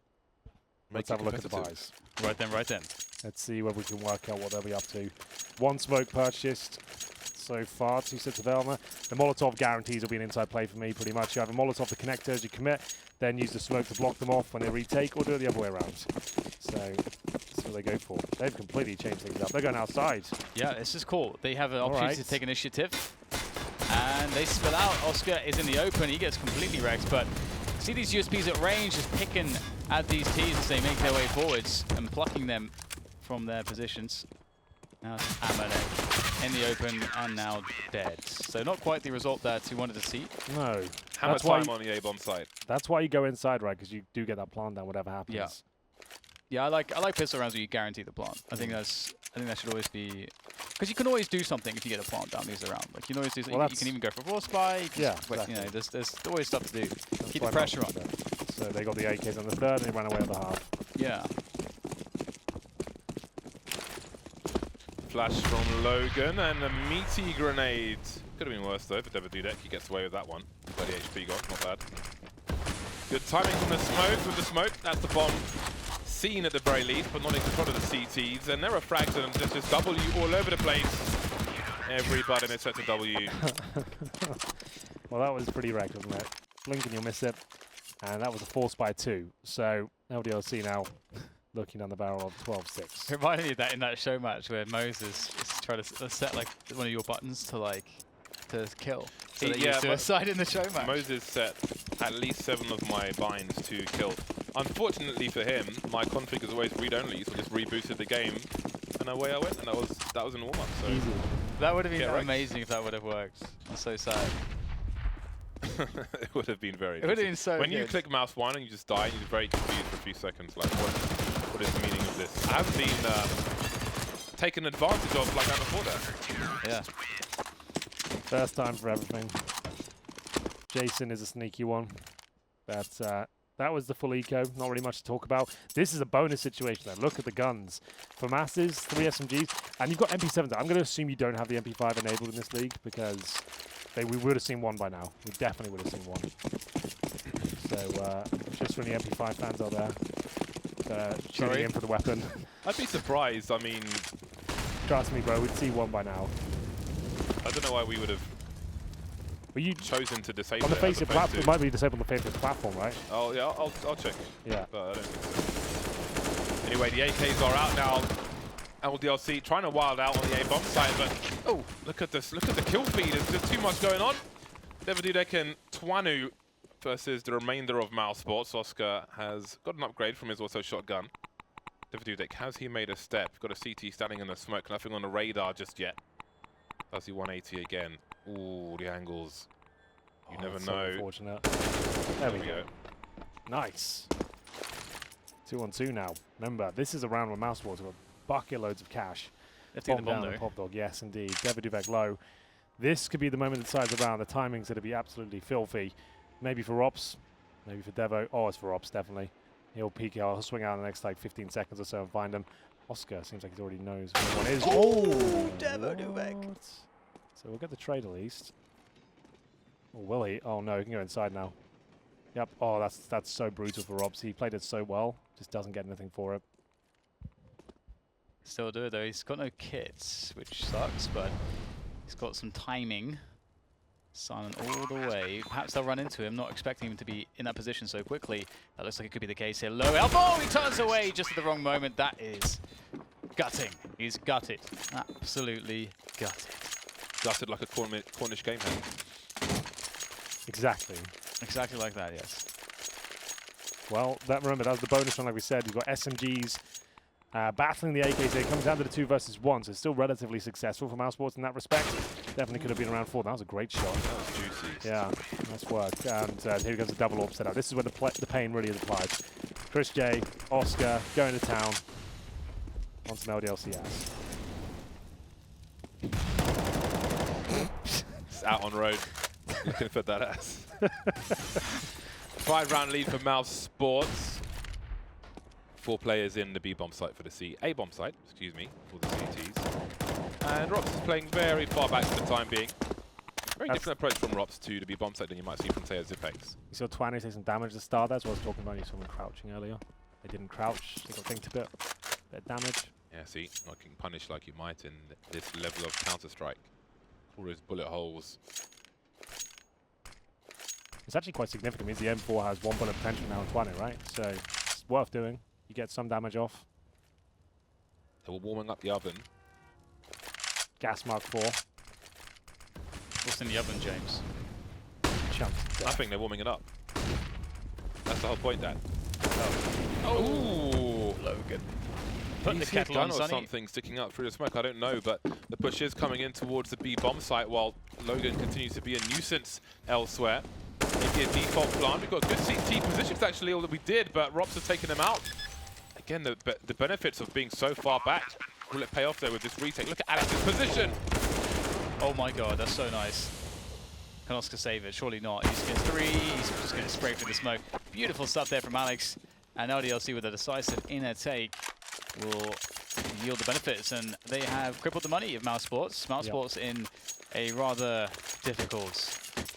Let's have a look at the buys. Right then, right then. Let's see whether we can work out what they'll be up to. 1 smoke purchased so far, 2 sets of Elmer. The Molotov guarantees will be an inside play for me, pretty much. You have a Molotov to connect as you commit, then use the smoke to block them off when they retake, or do it the other way around. So that's what they go for. They've completely changed things up. They're going outside. Yeah, this is cool. They have an opportunity to take initiative, and they spill out. Oscar is in the open. He gets completely wrecked, but see these USPs at range just picking at these Ts as they make their way forwards and plucking them from their positions. Now it's Amane in the open and now dead. So not quite the result that he wanted to see. No. Hammer time on the A-bomb side. That's why you go inside, right? Because you do get that plant down, whatever happens. Yeah. Yeah, I like pistol rounds where you guarantee the plant. I think that should always be, because you can always do something if you get a plant down these around. Like you can always do something. You can even go for raw spy. Yeah, exactly. You know, there's always stuff to do. That's Keep the pressure on. So they got the AKs on the 3rd and they ran away on the half. Yeah. Flash from Logan and a meaty grenade. Could have been worse though for Dudek. He gets away with that one. 30 HP gone, not bad. Good timing from the smoke. With the smoke, that's the bomb seen at the very least, but not in control of the CTs. And there are frags and just W all over the place. Everybody missed a W. Well, that was pretty wrecked, wasn't it? Blink and you'll miss it. And that was a force by 2. So LDLC now looking on the barrel of 12-6. It reminded me of that in that show match where Moses is trying to set like one of your buttons to kill. So that you suicide in the show match. Moses set at least 7 of my binds to kill. Unfortunately for him, my config is always read-only, so I just reboosted the game, and away I went, and that was in warm-up. So easy. That would have been amazing if that would have worked. I'm so sad. It would have been very. It would have been so. When you click mouse 1 and you just die, and you're very confused for a few seconds. Like, what is the meaning of this? I haven't been taken advantage of like that before that. Yeah. First time for everything. Jason is a sneaky one. That was the full eco. Not really much to talk about. This is a bonus situation though. Look at the guns. For masses, 3 SMGs, and you've got MP7s. I'm going to assume you don't have the MP5 enabled in this league because we would have seen one by now. We definitely would have seen one. So just for any MP5 fans out there, tuning in for the weapon. I'd be surprised. I mean, trust me, bro. We'd see one by now. I don't know why we would have. Were you chosen to disable on the FACEIT platform? It might be disabled on the FACEIT platform, right? Oh yeah, I'll check. Yeah. But I don't think so. Anyway, the AKs are out now. LDLC trying to wild out on the A-bomb side, but oh, look at this! Look at the kill feed. There's just too much going on. Dudek and Twanu versus the remainder of MouseSports. Oscar has got an upgrade from his auto shotgun. Dudek, has he made a step? Got a CT standing in the smoke. Nothing on the radar just yet. Does he 180 again? Ooh, the angles. You never know. Unfortunate. There we go. Nice. 2-on-2 now. Remember, this is a round where MouseSports got bucket loads of cash. Bomb down the pop dog. Yes, indeed. Dudek low. This could be the moment that decides the round. The timing's going to be absolutely filthy. Maybe for Ops. Maybe for Devo. Oh, it's for Ops, definitely. He'll peek out. He'll swing out in the next like 15 seconds or so and find him. Oscar seems like he already knows where one is. Oh, Dudek. So we'll get the trade at least. Or will he? Oh no, he can go inside now. Yep. Oh, that's so brutal for Robs. He played it so well. Just doesn't get anything for it. Still do it though. He's got no kits, which sucks, but he's got some timing. Silent all the way. Perhaps they'll run into him, not expecting him to be in that position so quickly. That looks like it could be the case here. Low elbow, he turns away just at the wrong moment. That is gutting. He's gutted. Absolutely gutted. Gutted like a Cornish game hand. Exactly. Exactly like that, yes. Well, remember, that was the bonus one, like we said. You've got SMGs battling the AKs. It comes down to the 2 versus 1, so it's still relatively successful for MouseSports in that respect. Definitely could have been around 4. That was a great shot. That was juicy. Yeah, nice work. And here goes the double AWP setup. This is where the pain really is applied. Chris J, Oscar, going to town on some LDLC ass. It's out on road. Looking for that ass. 5-round lead for MouseSports. 4 players in the B bomb site for the A bomb site, excuse me, for the CTs. And Rops is playing very far back for the time being. Very different approach from Rops to the B bomb site than you might see from, say, a Zipex. You saw Twanny take some damage at the start. That's what I was talking about. You saw them crouching earlier. They didn't crouch. They got thinked a bit of damage. Yeah, see, not getting punished like you might in this level of Counter-Strike. All those bullet holes. It's actually quite significant. It means the M4 has 1 bullet potential now on 20, right? So it's worth doing. You get some damage off. They were warming up the oven. Gas Mark 4. What's in the oven, James? Chunks. I think they're warming it up. That's the whole point, Dan. Oh, Logan. Put the kettle on, or Sonny. something sticking up through the smoke, I don't know, but the push is coming in towards the B bomb site while Logan continues to be a nuisance elsewhere. Maybe a default plant. We've got good CT positions actually, all that we did, but Rops has taken them out. Again, the benefits of being so far back. Will it pay off there with this retake? Look at Alex's position. Oh my god, that's so nice. Can Oscar save it? Surely not. He's gets 3. He's just going to spray through the smoke. Beautiful stuff there from Alex. And LDLC with a decisive inner take will yield the benefits. And they have crippled the money of MouseSports. MouseSports in a rather difficult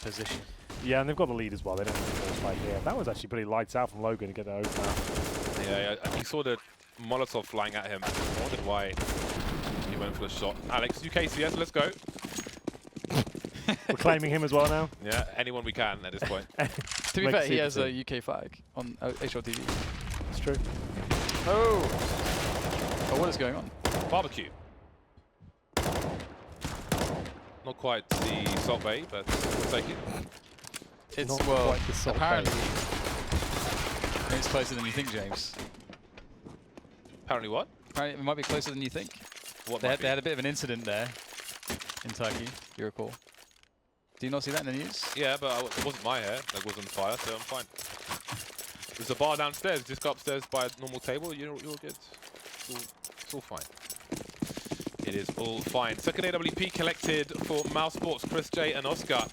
position. Yeah, and they've got the lead as well. They don't have to force fight here. That was actually pretty lights out from Logan to get that open. Yeah, he saw the Molotov flying at him. I wondered why he went for the shot. Alex, UKCS, let's go. We're claiming him as well now. Yeah, anyone we can at this point. To be fair, he has a UK flag on HLTV. It's true. Oh! Oh, what is going on? Barbecue. Not quite the Salt Bay, but we'll take it. It's, Not well, quite the Salt apparently. Maybe it's closer than you think, James. Apparently what? Apparently it might be closer than you think. What They might had a bit of an incident there in Turkey, if you recall. Do you not see that in the news? Yeah, but it wasn't my hair that was on fire, so I'm fine. There's a bar downstairs. Just go upstairs by a normal table. You're good. It's all fine. It is all fine. Second AWP collected for MouseSports, Chris J and Oscar.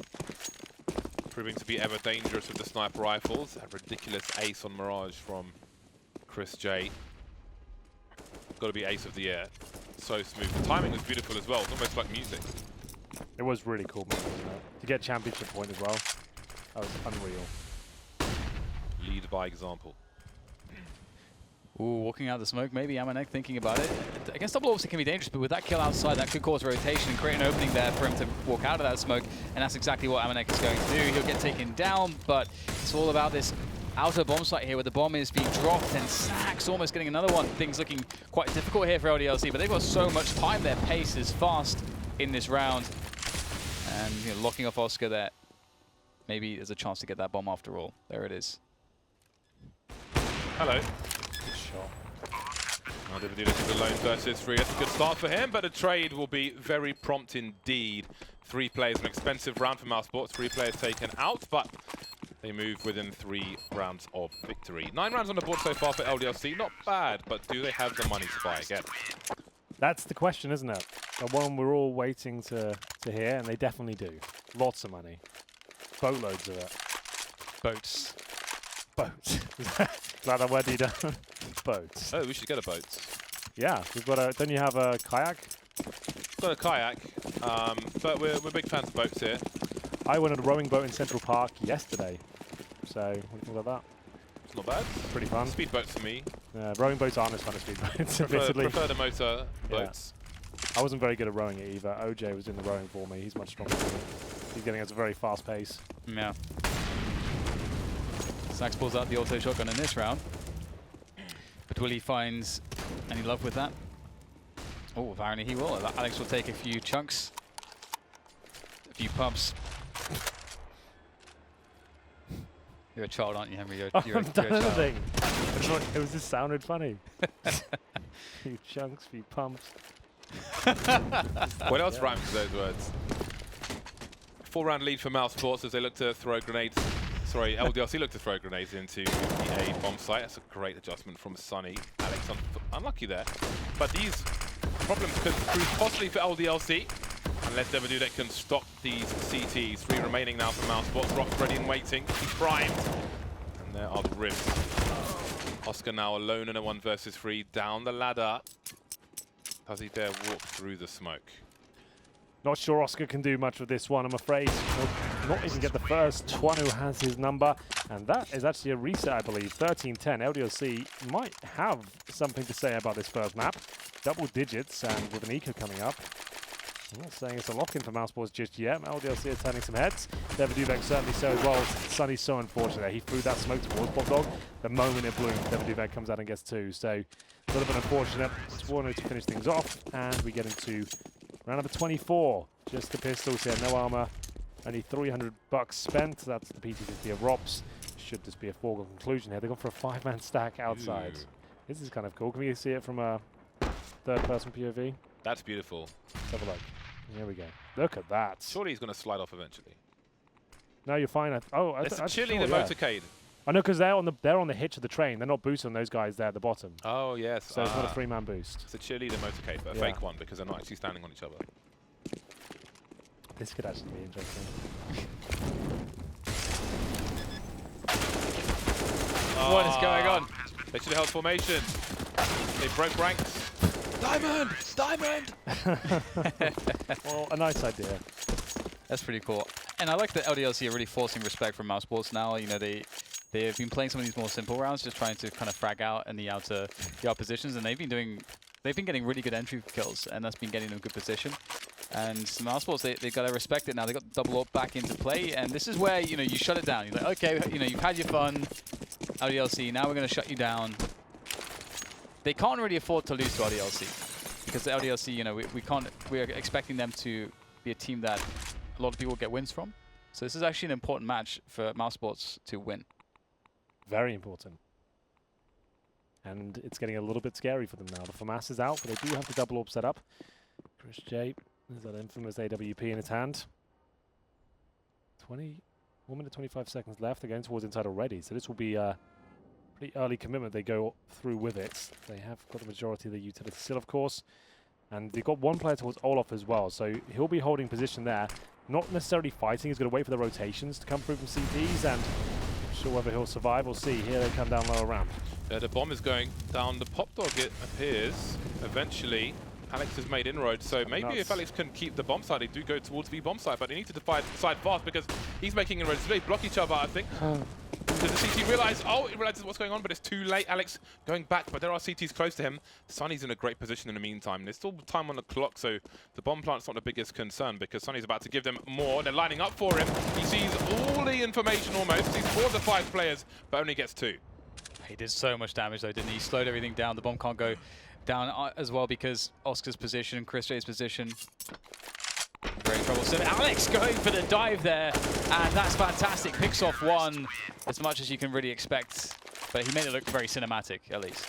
Proving to be ever dangerous with the sniper rifles. A ridiculous ace on Mirage from Chris J. Got to be ace of the year. So smooth. The timing was beautiful as well. It's almost like music. It was really cool, wasn't it? To get championship point as well. That was unreal. Lead by example. Ooh, walking out of the smoke, maybe Amanek thinking about it. Against double AWPs it can be dangerous, but with that kill outside, that could cause rotation and create an opening there for him to walk out of that smoke, and that's exactly what Amanek is going to do. He'll get taken down, but it's all about this outer bomb site here where the bomb is being dropped, and Sax almost getting another one. Things looking quite difficult here for LDLC, but they've got so much time. Their pace is fast in this round, and locking off Oscar there. Maybe there's a chance to get that bomb after all. There it is. Hello. Good shot. Now Dividilis is alone versus 3. That's a good start for him, but the trade will be very prompt indeed. 3 players, an expensive round for MouseSports. 3 players taken out, but they move within 3 rounds of victory. 9 rounds on the board so far for LDLC. Not bad, but do they have the money to buy again? That's the question, isn't it? The one we're all waiting to hear, and they definitely do. Lots of money. Boatloads of it. Boats. Boats. Is that a word you done? Boats. Oh, we should get a boat. Yeah, we've got a. Don't you have a kayak? Got a kayak, but we're big fans of boats here. I went on a rowing boat in Central Park yesterday. So, what do you think about that? It's not bad. Pretty fun. Speed boats for me. Rowing boats aren't as fun as speed boats, admittedly. Prefer the motor boats. I wasn't very good at rowing it either. OJ was doing the rowing for me. He's much stronger than me. He's getting us a very fast pace. Yeah. Sax pulls out the auto shotgun in this round. But will he find any love with that? Oh, apparently he will. Alex will take a few chunks. A few pumps. You're a child, aren't you, Henry? You're I've a done child. anything. It was just sounded funny. Few chunks, few pumps. What else rhymes with those words? 4-round lead for MouseSports as they look to throw grenades. Sorry, LDLC look to throw grenades into the A bomb site. That's a great adjustment from Sunny. Alex unlucky there. But these problems could prove costly for LDLC unless Devadudek can stop these CTs. 3 remaining now for MouseSports. Rock's ready and waiting. He's primed. And there are the ribs. Oscar now alone in a 1 versus 3 down the ladder. Does he dare walk through the smoke? Not sure Oscar can do much with this one, I'm afraid. He'll not even get the first. Twanu has his number, and that is actually a reset, I believe. 13-10. LDLC might have something to say about this first map. Double digits, and with an eco coming up. I'm not saying it's a lock-in for MouseSports just yet. LDLC are turning some heads. Devadudek certainly so as well. Sunny's so unfortunate. He threw that smoke towards Bobdog. The moment it blew, Devadudek comes out and gets 2. So a little bit unfortunate. Twanu to finish things off, and we get into round number 24. Just the pistols here, no armor. Only 300 bucks spent. That's the PT50 of Rops. Should just be a foregone conclusion here. They've gone for a 5-man stack outside. Ooh. This is kind of cool. Can we see it from a third-person POV? That's beautiful. Let's have a look. Here we go. Look at that. Surely he's going to slide off eventually. No, you're fine. It's a cheerleader motorcade. I know, because they're on the hitch of the train. They're not boosting those guys there at the bottom. Oh, yes. So it's not a 3-man boost. It's a cheerleader motorcade, but a fake one because they're not actually standing on each other. This could actually be interesting. What is going on? They should have held formation. They broke ranks. Diamond! Diamond! Well, a nice idea. That's pretty cool. And I like that LDLC are really forcing respect from MouseSports now. You know, they have been playing some of these more simple rounds, just trying to kind of frag out in the outer positions, and they've been getting really good entry kills, and that's been getting them good position. And MouseSports, they got to respect it now. They got the double up back into play, and this is where you shut it down. You're like, okay, you've had your fun, LDLC. Now we're going to shut you down. They can't really afford to lose to LDLC because the LDLC, we're expecting them to be a team that a lot of people get wins from. So this is actually an important match for MouseSports to win. Very important. And it's getting a little bit scary for them now. The FAMAS is out, but they do have the double orb set up. Chris J, there's that infamous AWP in his hand. 1 minute 25 seconds left. They're going towards inside already, so this will be a pretty early commitment. They go through with it. They have got the majority of the utility still, of course. And they've got 1 player towards Olaf as well, so he'll be holding position there. Not necessarily fighting. He's going to wait for the rotations to come through from CTs, and I'm sure whether he'll survive, we'll see. Here they come down lower ramp. The bomb is going down the pop dog, it appears. Eventually, Alex has made inroads, so maybe if Alex can keep the bomb side, they do go towards the bomb side, but they need to decide fast because he's making inroads. They block each other, I think. Does the CT realize? Oh, it realizes what's going on, but it's too late. Alex going back, but there are CTs close to him. Sunny's in a great position in the meantime. There's still time on the clock, so the bomb plant's not the biggest concern because Sunny's about to give them more. They're lining up for him. He sees all the information almost. Sees 4 of the 5 players, but only gets 2. He did so much damage though, didn't he? He slowed everything down. The bomb can't go down as well because Oscar's position, Chris J's position. Very troublesome. Alex going for the dive there, and that's fantastic. Picks off 1 as much as you can really expect, but he made it look very cinematic, at least.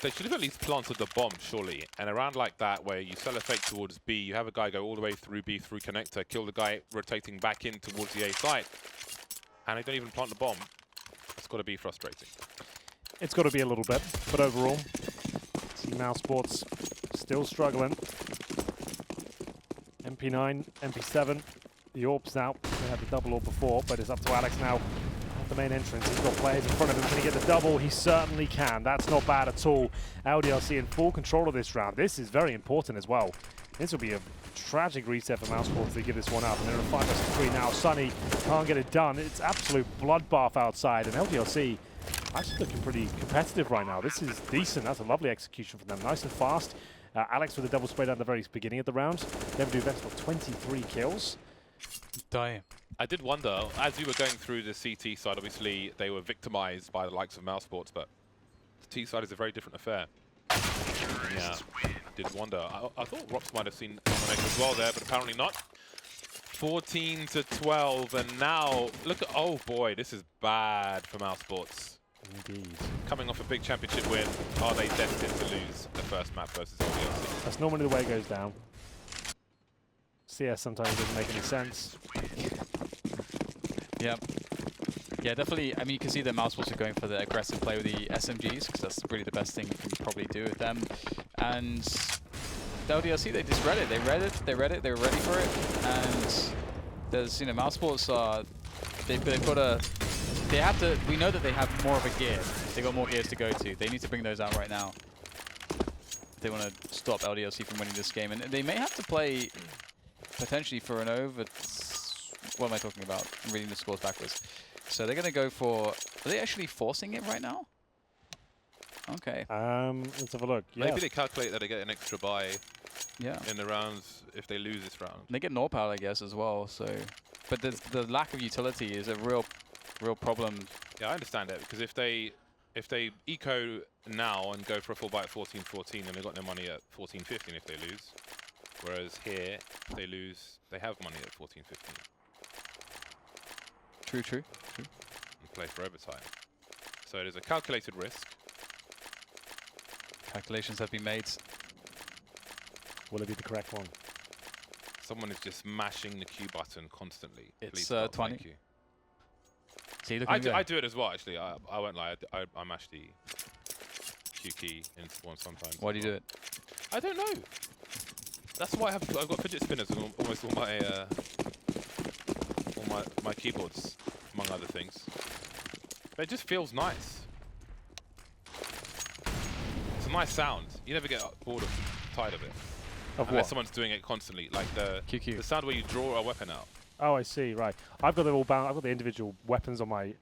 They should have at least planted the bomb, surely. And around like that, where you sell a fake towards B, you have a guy go all the way through B, through connector, kill the guy rotating back in towards the A site, and they don't even plant the bomb. It's got to be frustrating. It's got to be a little bit, but overall, see MouseSports still struggling. MP9, MP7, the orbs now. They had the double orb before, but it's up to Alex now at the main entrance. He's got players in front of him. Can he get the double? He certainly can. That's not bad at all. LDLC in full control of this round. This is very important as well. This will be a tragic reset for MouseSports if they give this one up. And they're in a 5 versus 3 now. Sunny can't get it done. It's absolute bloodbath outside, and LDLC actually looking pretty competitive right now. This is decent. That's a lovely execution from them. Nice and fast. Alex with a double spray down at the very beginning of the round. Devadudek got 23 kills. Damn. I did wonder, as we were going through the CT side, obviously they were victimized by the likes of MouseSports, but the T side is a very different affair. Yeah, I did wonder. I thought Rops might have seen Dominic as well there, but apparently not. 14-12, and now look at, oh boy, this is bad for MouseSports. Indeed. Coming off a big championship win, are they destined to lose the first map versus LDLC? That's normally the way it goes down. CS sometimes doesn't make any sense. Yeah. Yeah, definitely. I mean, you can see that MouseSports are going for the aggressive play with the SMGs, because that's really the best thing you can probably do with them. And the LDLC, they just read it. They read it. They read it. They were ready for it. And there's, you know, MouseSports, they've got a... They have to... We know that they have more of a gear. They got more gears to go to. They need to bring those out right now. They want to stop LDLC from winning this game. And they may have to play potentially for an over... What am I talking about? I'm reading the scores backwards. So they're going to go for... Are they actually forcing it right now? Okay. Let's have a look. Maybe Yes. they calculate that they get an extra buy Yeah. in the rounds if they lose this round. They get NorPal, I guess, as well. So, but the lack of utility is a real problem. Yeah, I understand it, because if they eco now and go for a full buy at 14-14, then they've got no money at 14-15 if they lose. Whereas here, if they lose, they have money at 14-15. True. And play for overtime. So it is a calculated risk. Calculations have been made. Will it be the correct one? Someone is just mashing the Q button constantly. It's, Please stop, 20. thank you. See, look I do it as well, actually. I won't lie. I mash the Q key in spawn sometimes. Why do you do it? I don't know. That's why I've got fidget spinners on almost all my keyboards, among other things. But it just feels nice. It's a nice sound. You never get bored of tired of it. Of Unless what? someone's doing it constantly, like the QQ. sound where you draw a weapon out. Oh, I see. Right. I've got it all bound. I've got the individual weapons on my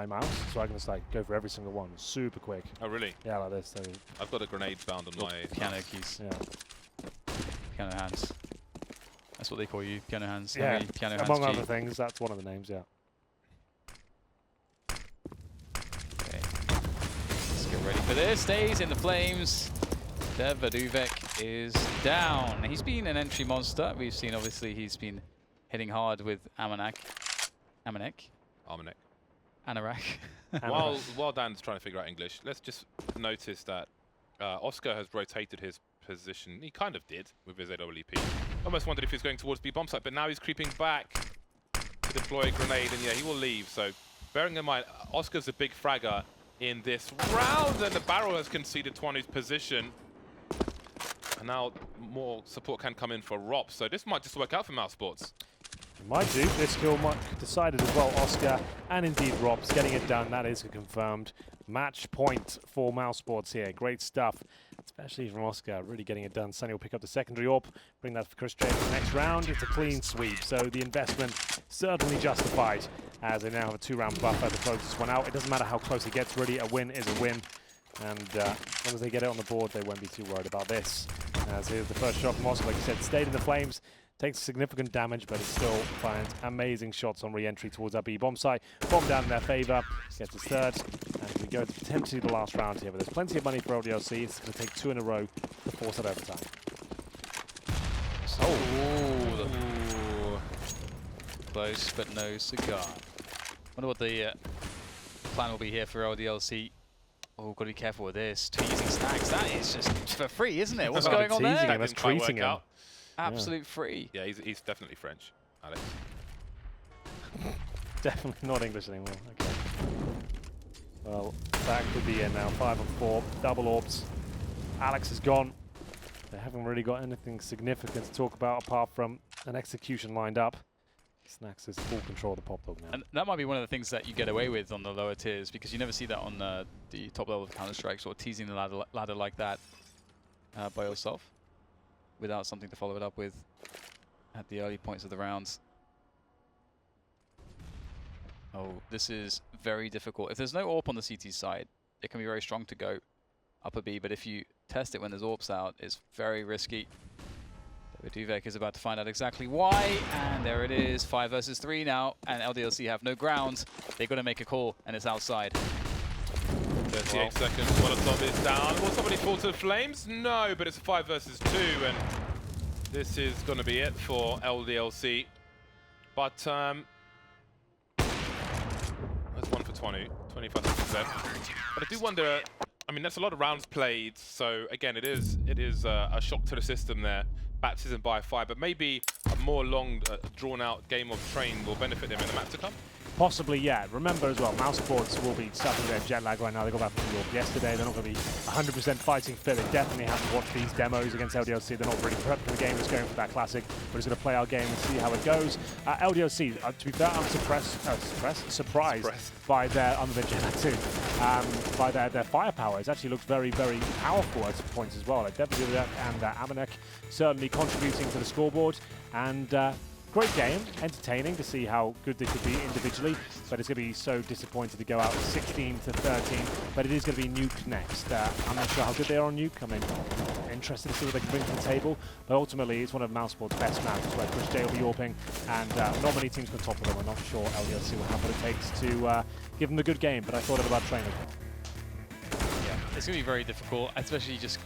mouse, so I can just like go for every single one super quick. Oh, really? Yeah, like this. So, I've got a grenade bound on my Piano mouse. keys. yeah. Piano hands. That's what they call you. Piano hands. Yeah. Henry, piano hands. Among G. other things, that's one of the names. Yeah. Okay. Let's get ready for this. Stays in the flames. Devaduvek is down. He's been an entry monster. We've seen, obviously, he's been hitting hard with Amanek. Armanek. Anorak. While Dan's trying to figure out English, let's just notice that Oscar has rotated his position. He kind of did with his AWP. Almost wondered if he was going towards B bomb site, but now he's creeping back to deploy a grenade, and yeah, he will leave. So bearing in mind, Oscar's a big fragger in this round, and the barrel has conceded Twanu's position. And now more support can come in for Rops, so this might just work out for MouseSports. It might do. This kill might decided as well. Oscar and indeed Robs getting it done. That is a confirmed match point for MouseSports here. Great stuff, especially from Oscar. Really getting it done. Sunny will pick up the secondary AWP, bring that for Chris J for the next round. It's a clean sweep, so the investment certainly justified as they now have a 2-round buffer to close this one out. It doesn't matter how close it gets, really. A win is a win. And as long as they get it on the board, they won't be too worried about this. As here's the first shot from Oscar, like I said, stayed in the flames, takes significant damage, but it still finds amazing shots on re-entry towards our B bomb site. Bomb down in their favor, gets his third, and we go to potentially the last round here, but there's plenty of money for LDLC. It's going to take 2 in a row to force it overtime. Oh, close but no cigar. Wonder what the plan will be here for LDLC. Oh, got to be careful with this. Teasing Snacks, that is just for free, isn't it? What's going on there? Teasing him, that's treating him. Absolute free. Yeah, he's definitely French, Alex. Definitely not English anymore. Okay. Well, that could be in now. 5 on 4, double orbs. Alex is gone. They haven't really got anything significant to talk about apart from an execution lined up. Snacks is full control of the pop dog now. And that might be one of the things that you get away with on the lower tiers, because you never see that on the top level of Counter-Strike, or teasing the ladder like that by yourself, without something to follow it up with at the early points of the rounds. Oh, this is very difficult. If there's no AWP on the CT side, it can be very strong to go upper B, but if you test it when there's AWPs out, it's very risky. Duvek is about to find out exactly why, and there it is, 5 versus 3 now, and LDLC have no ground. They've got to make a call, and it's outside. 38 seconds, Molotov is down. Will somebody fall to the flames? No, but it's 5 versus 2, and this is going to be it for LDLC. But that's 1 for 20, 25 seconds left. But I do wonder. I mean, that's a lot of rounds played. So again, it is a shock to the system there. Baptism by fire, but maybe a more long, drawn-out game of Train will benefit them in the map to come. Possibly, yeah. Remember as well, MouseSports will be suffering their jet lag right now. They got back from New York yesterday. They're not going to be 100% fighting fit. They definitely haven't watched these demos against LDLC. They're not really prepped for the game. Just going for that classic. We're just going to play our game and see how it goes. LDLC, to be fair, I'm surprised by their, under the Gen 2, by their firepower. It actually looks very, very powerful at points as well. Like definitely that, and Amanek certainly contributing to the scoreboard. And great game, entertaining to see how good they could be individually, but it's going to be so disappointing to go out 16 to 13. But it is going to be Nuke next. I'm not sure how good they are on Nuke. I mean, interested to see what they can bring to the table. But ultimately, it's one of MouseSports' best maps where Chris J will be AWPing, and not many teams can top of them. I'm not sure LDLC will have what it takes to give them a good game. But I thought it about Train as well. Yeah, it's going to be very difficult, especially just.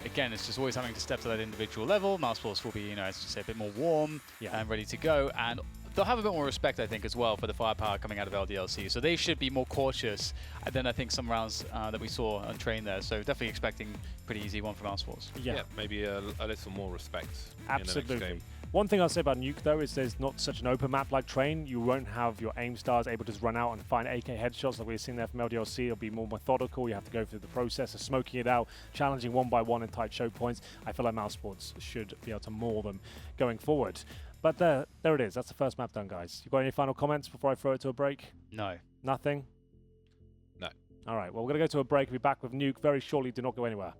Again, it's just always having to step to that individual level. MouseSports will be, as you say, a bit more warm and ready to go. And they'll have a bit more respect, I think, as well for the firepower coming out of LDLC. So they should be more cautious than I think some rounds that we saw on Train there. So definitely expecting pretty easy one from MouseSports. Yeah, maybe a little more respect Absolutely. in the next game. One thing I'll say about Nuke, though, is there's not such an open map like Train. You won't have your aim stars able to just run out and find AK headshots like we've seen there from LDLC. It'll be more methodical. You have to go through the process of smoking it out, challenging one by one in tight choke points. I feel like MouseSports should be able to maul them going forward. But there it is. That's the first map done, guys. You got any final comments before I throw it to a break? No. Nothing? No. All right. Well, we're going to go to a break. We'll be back with Nuke very shortly. Do not go anywhere.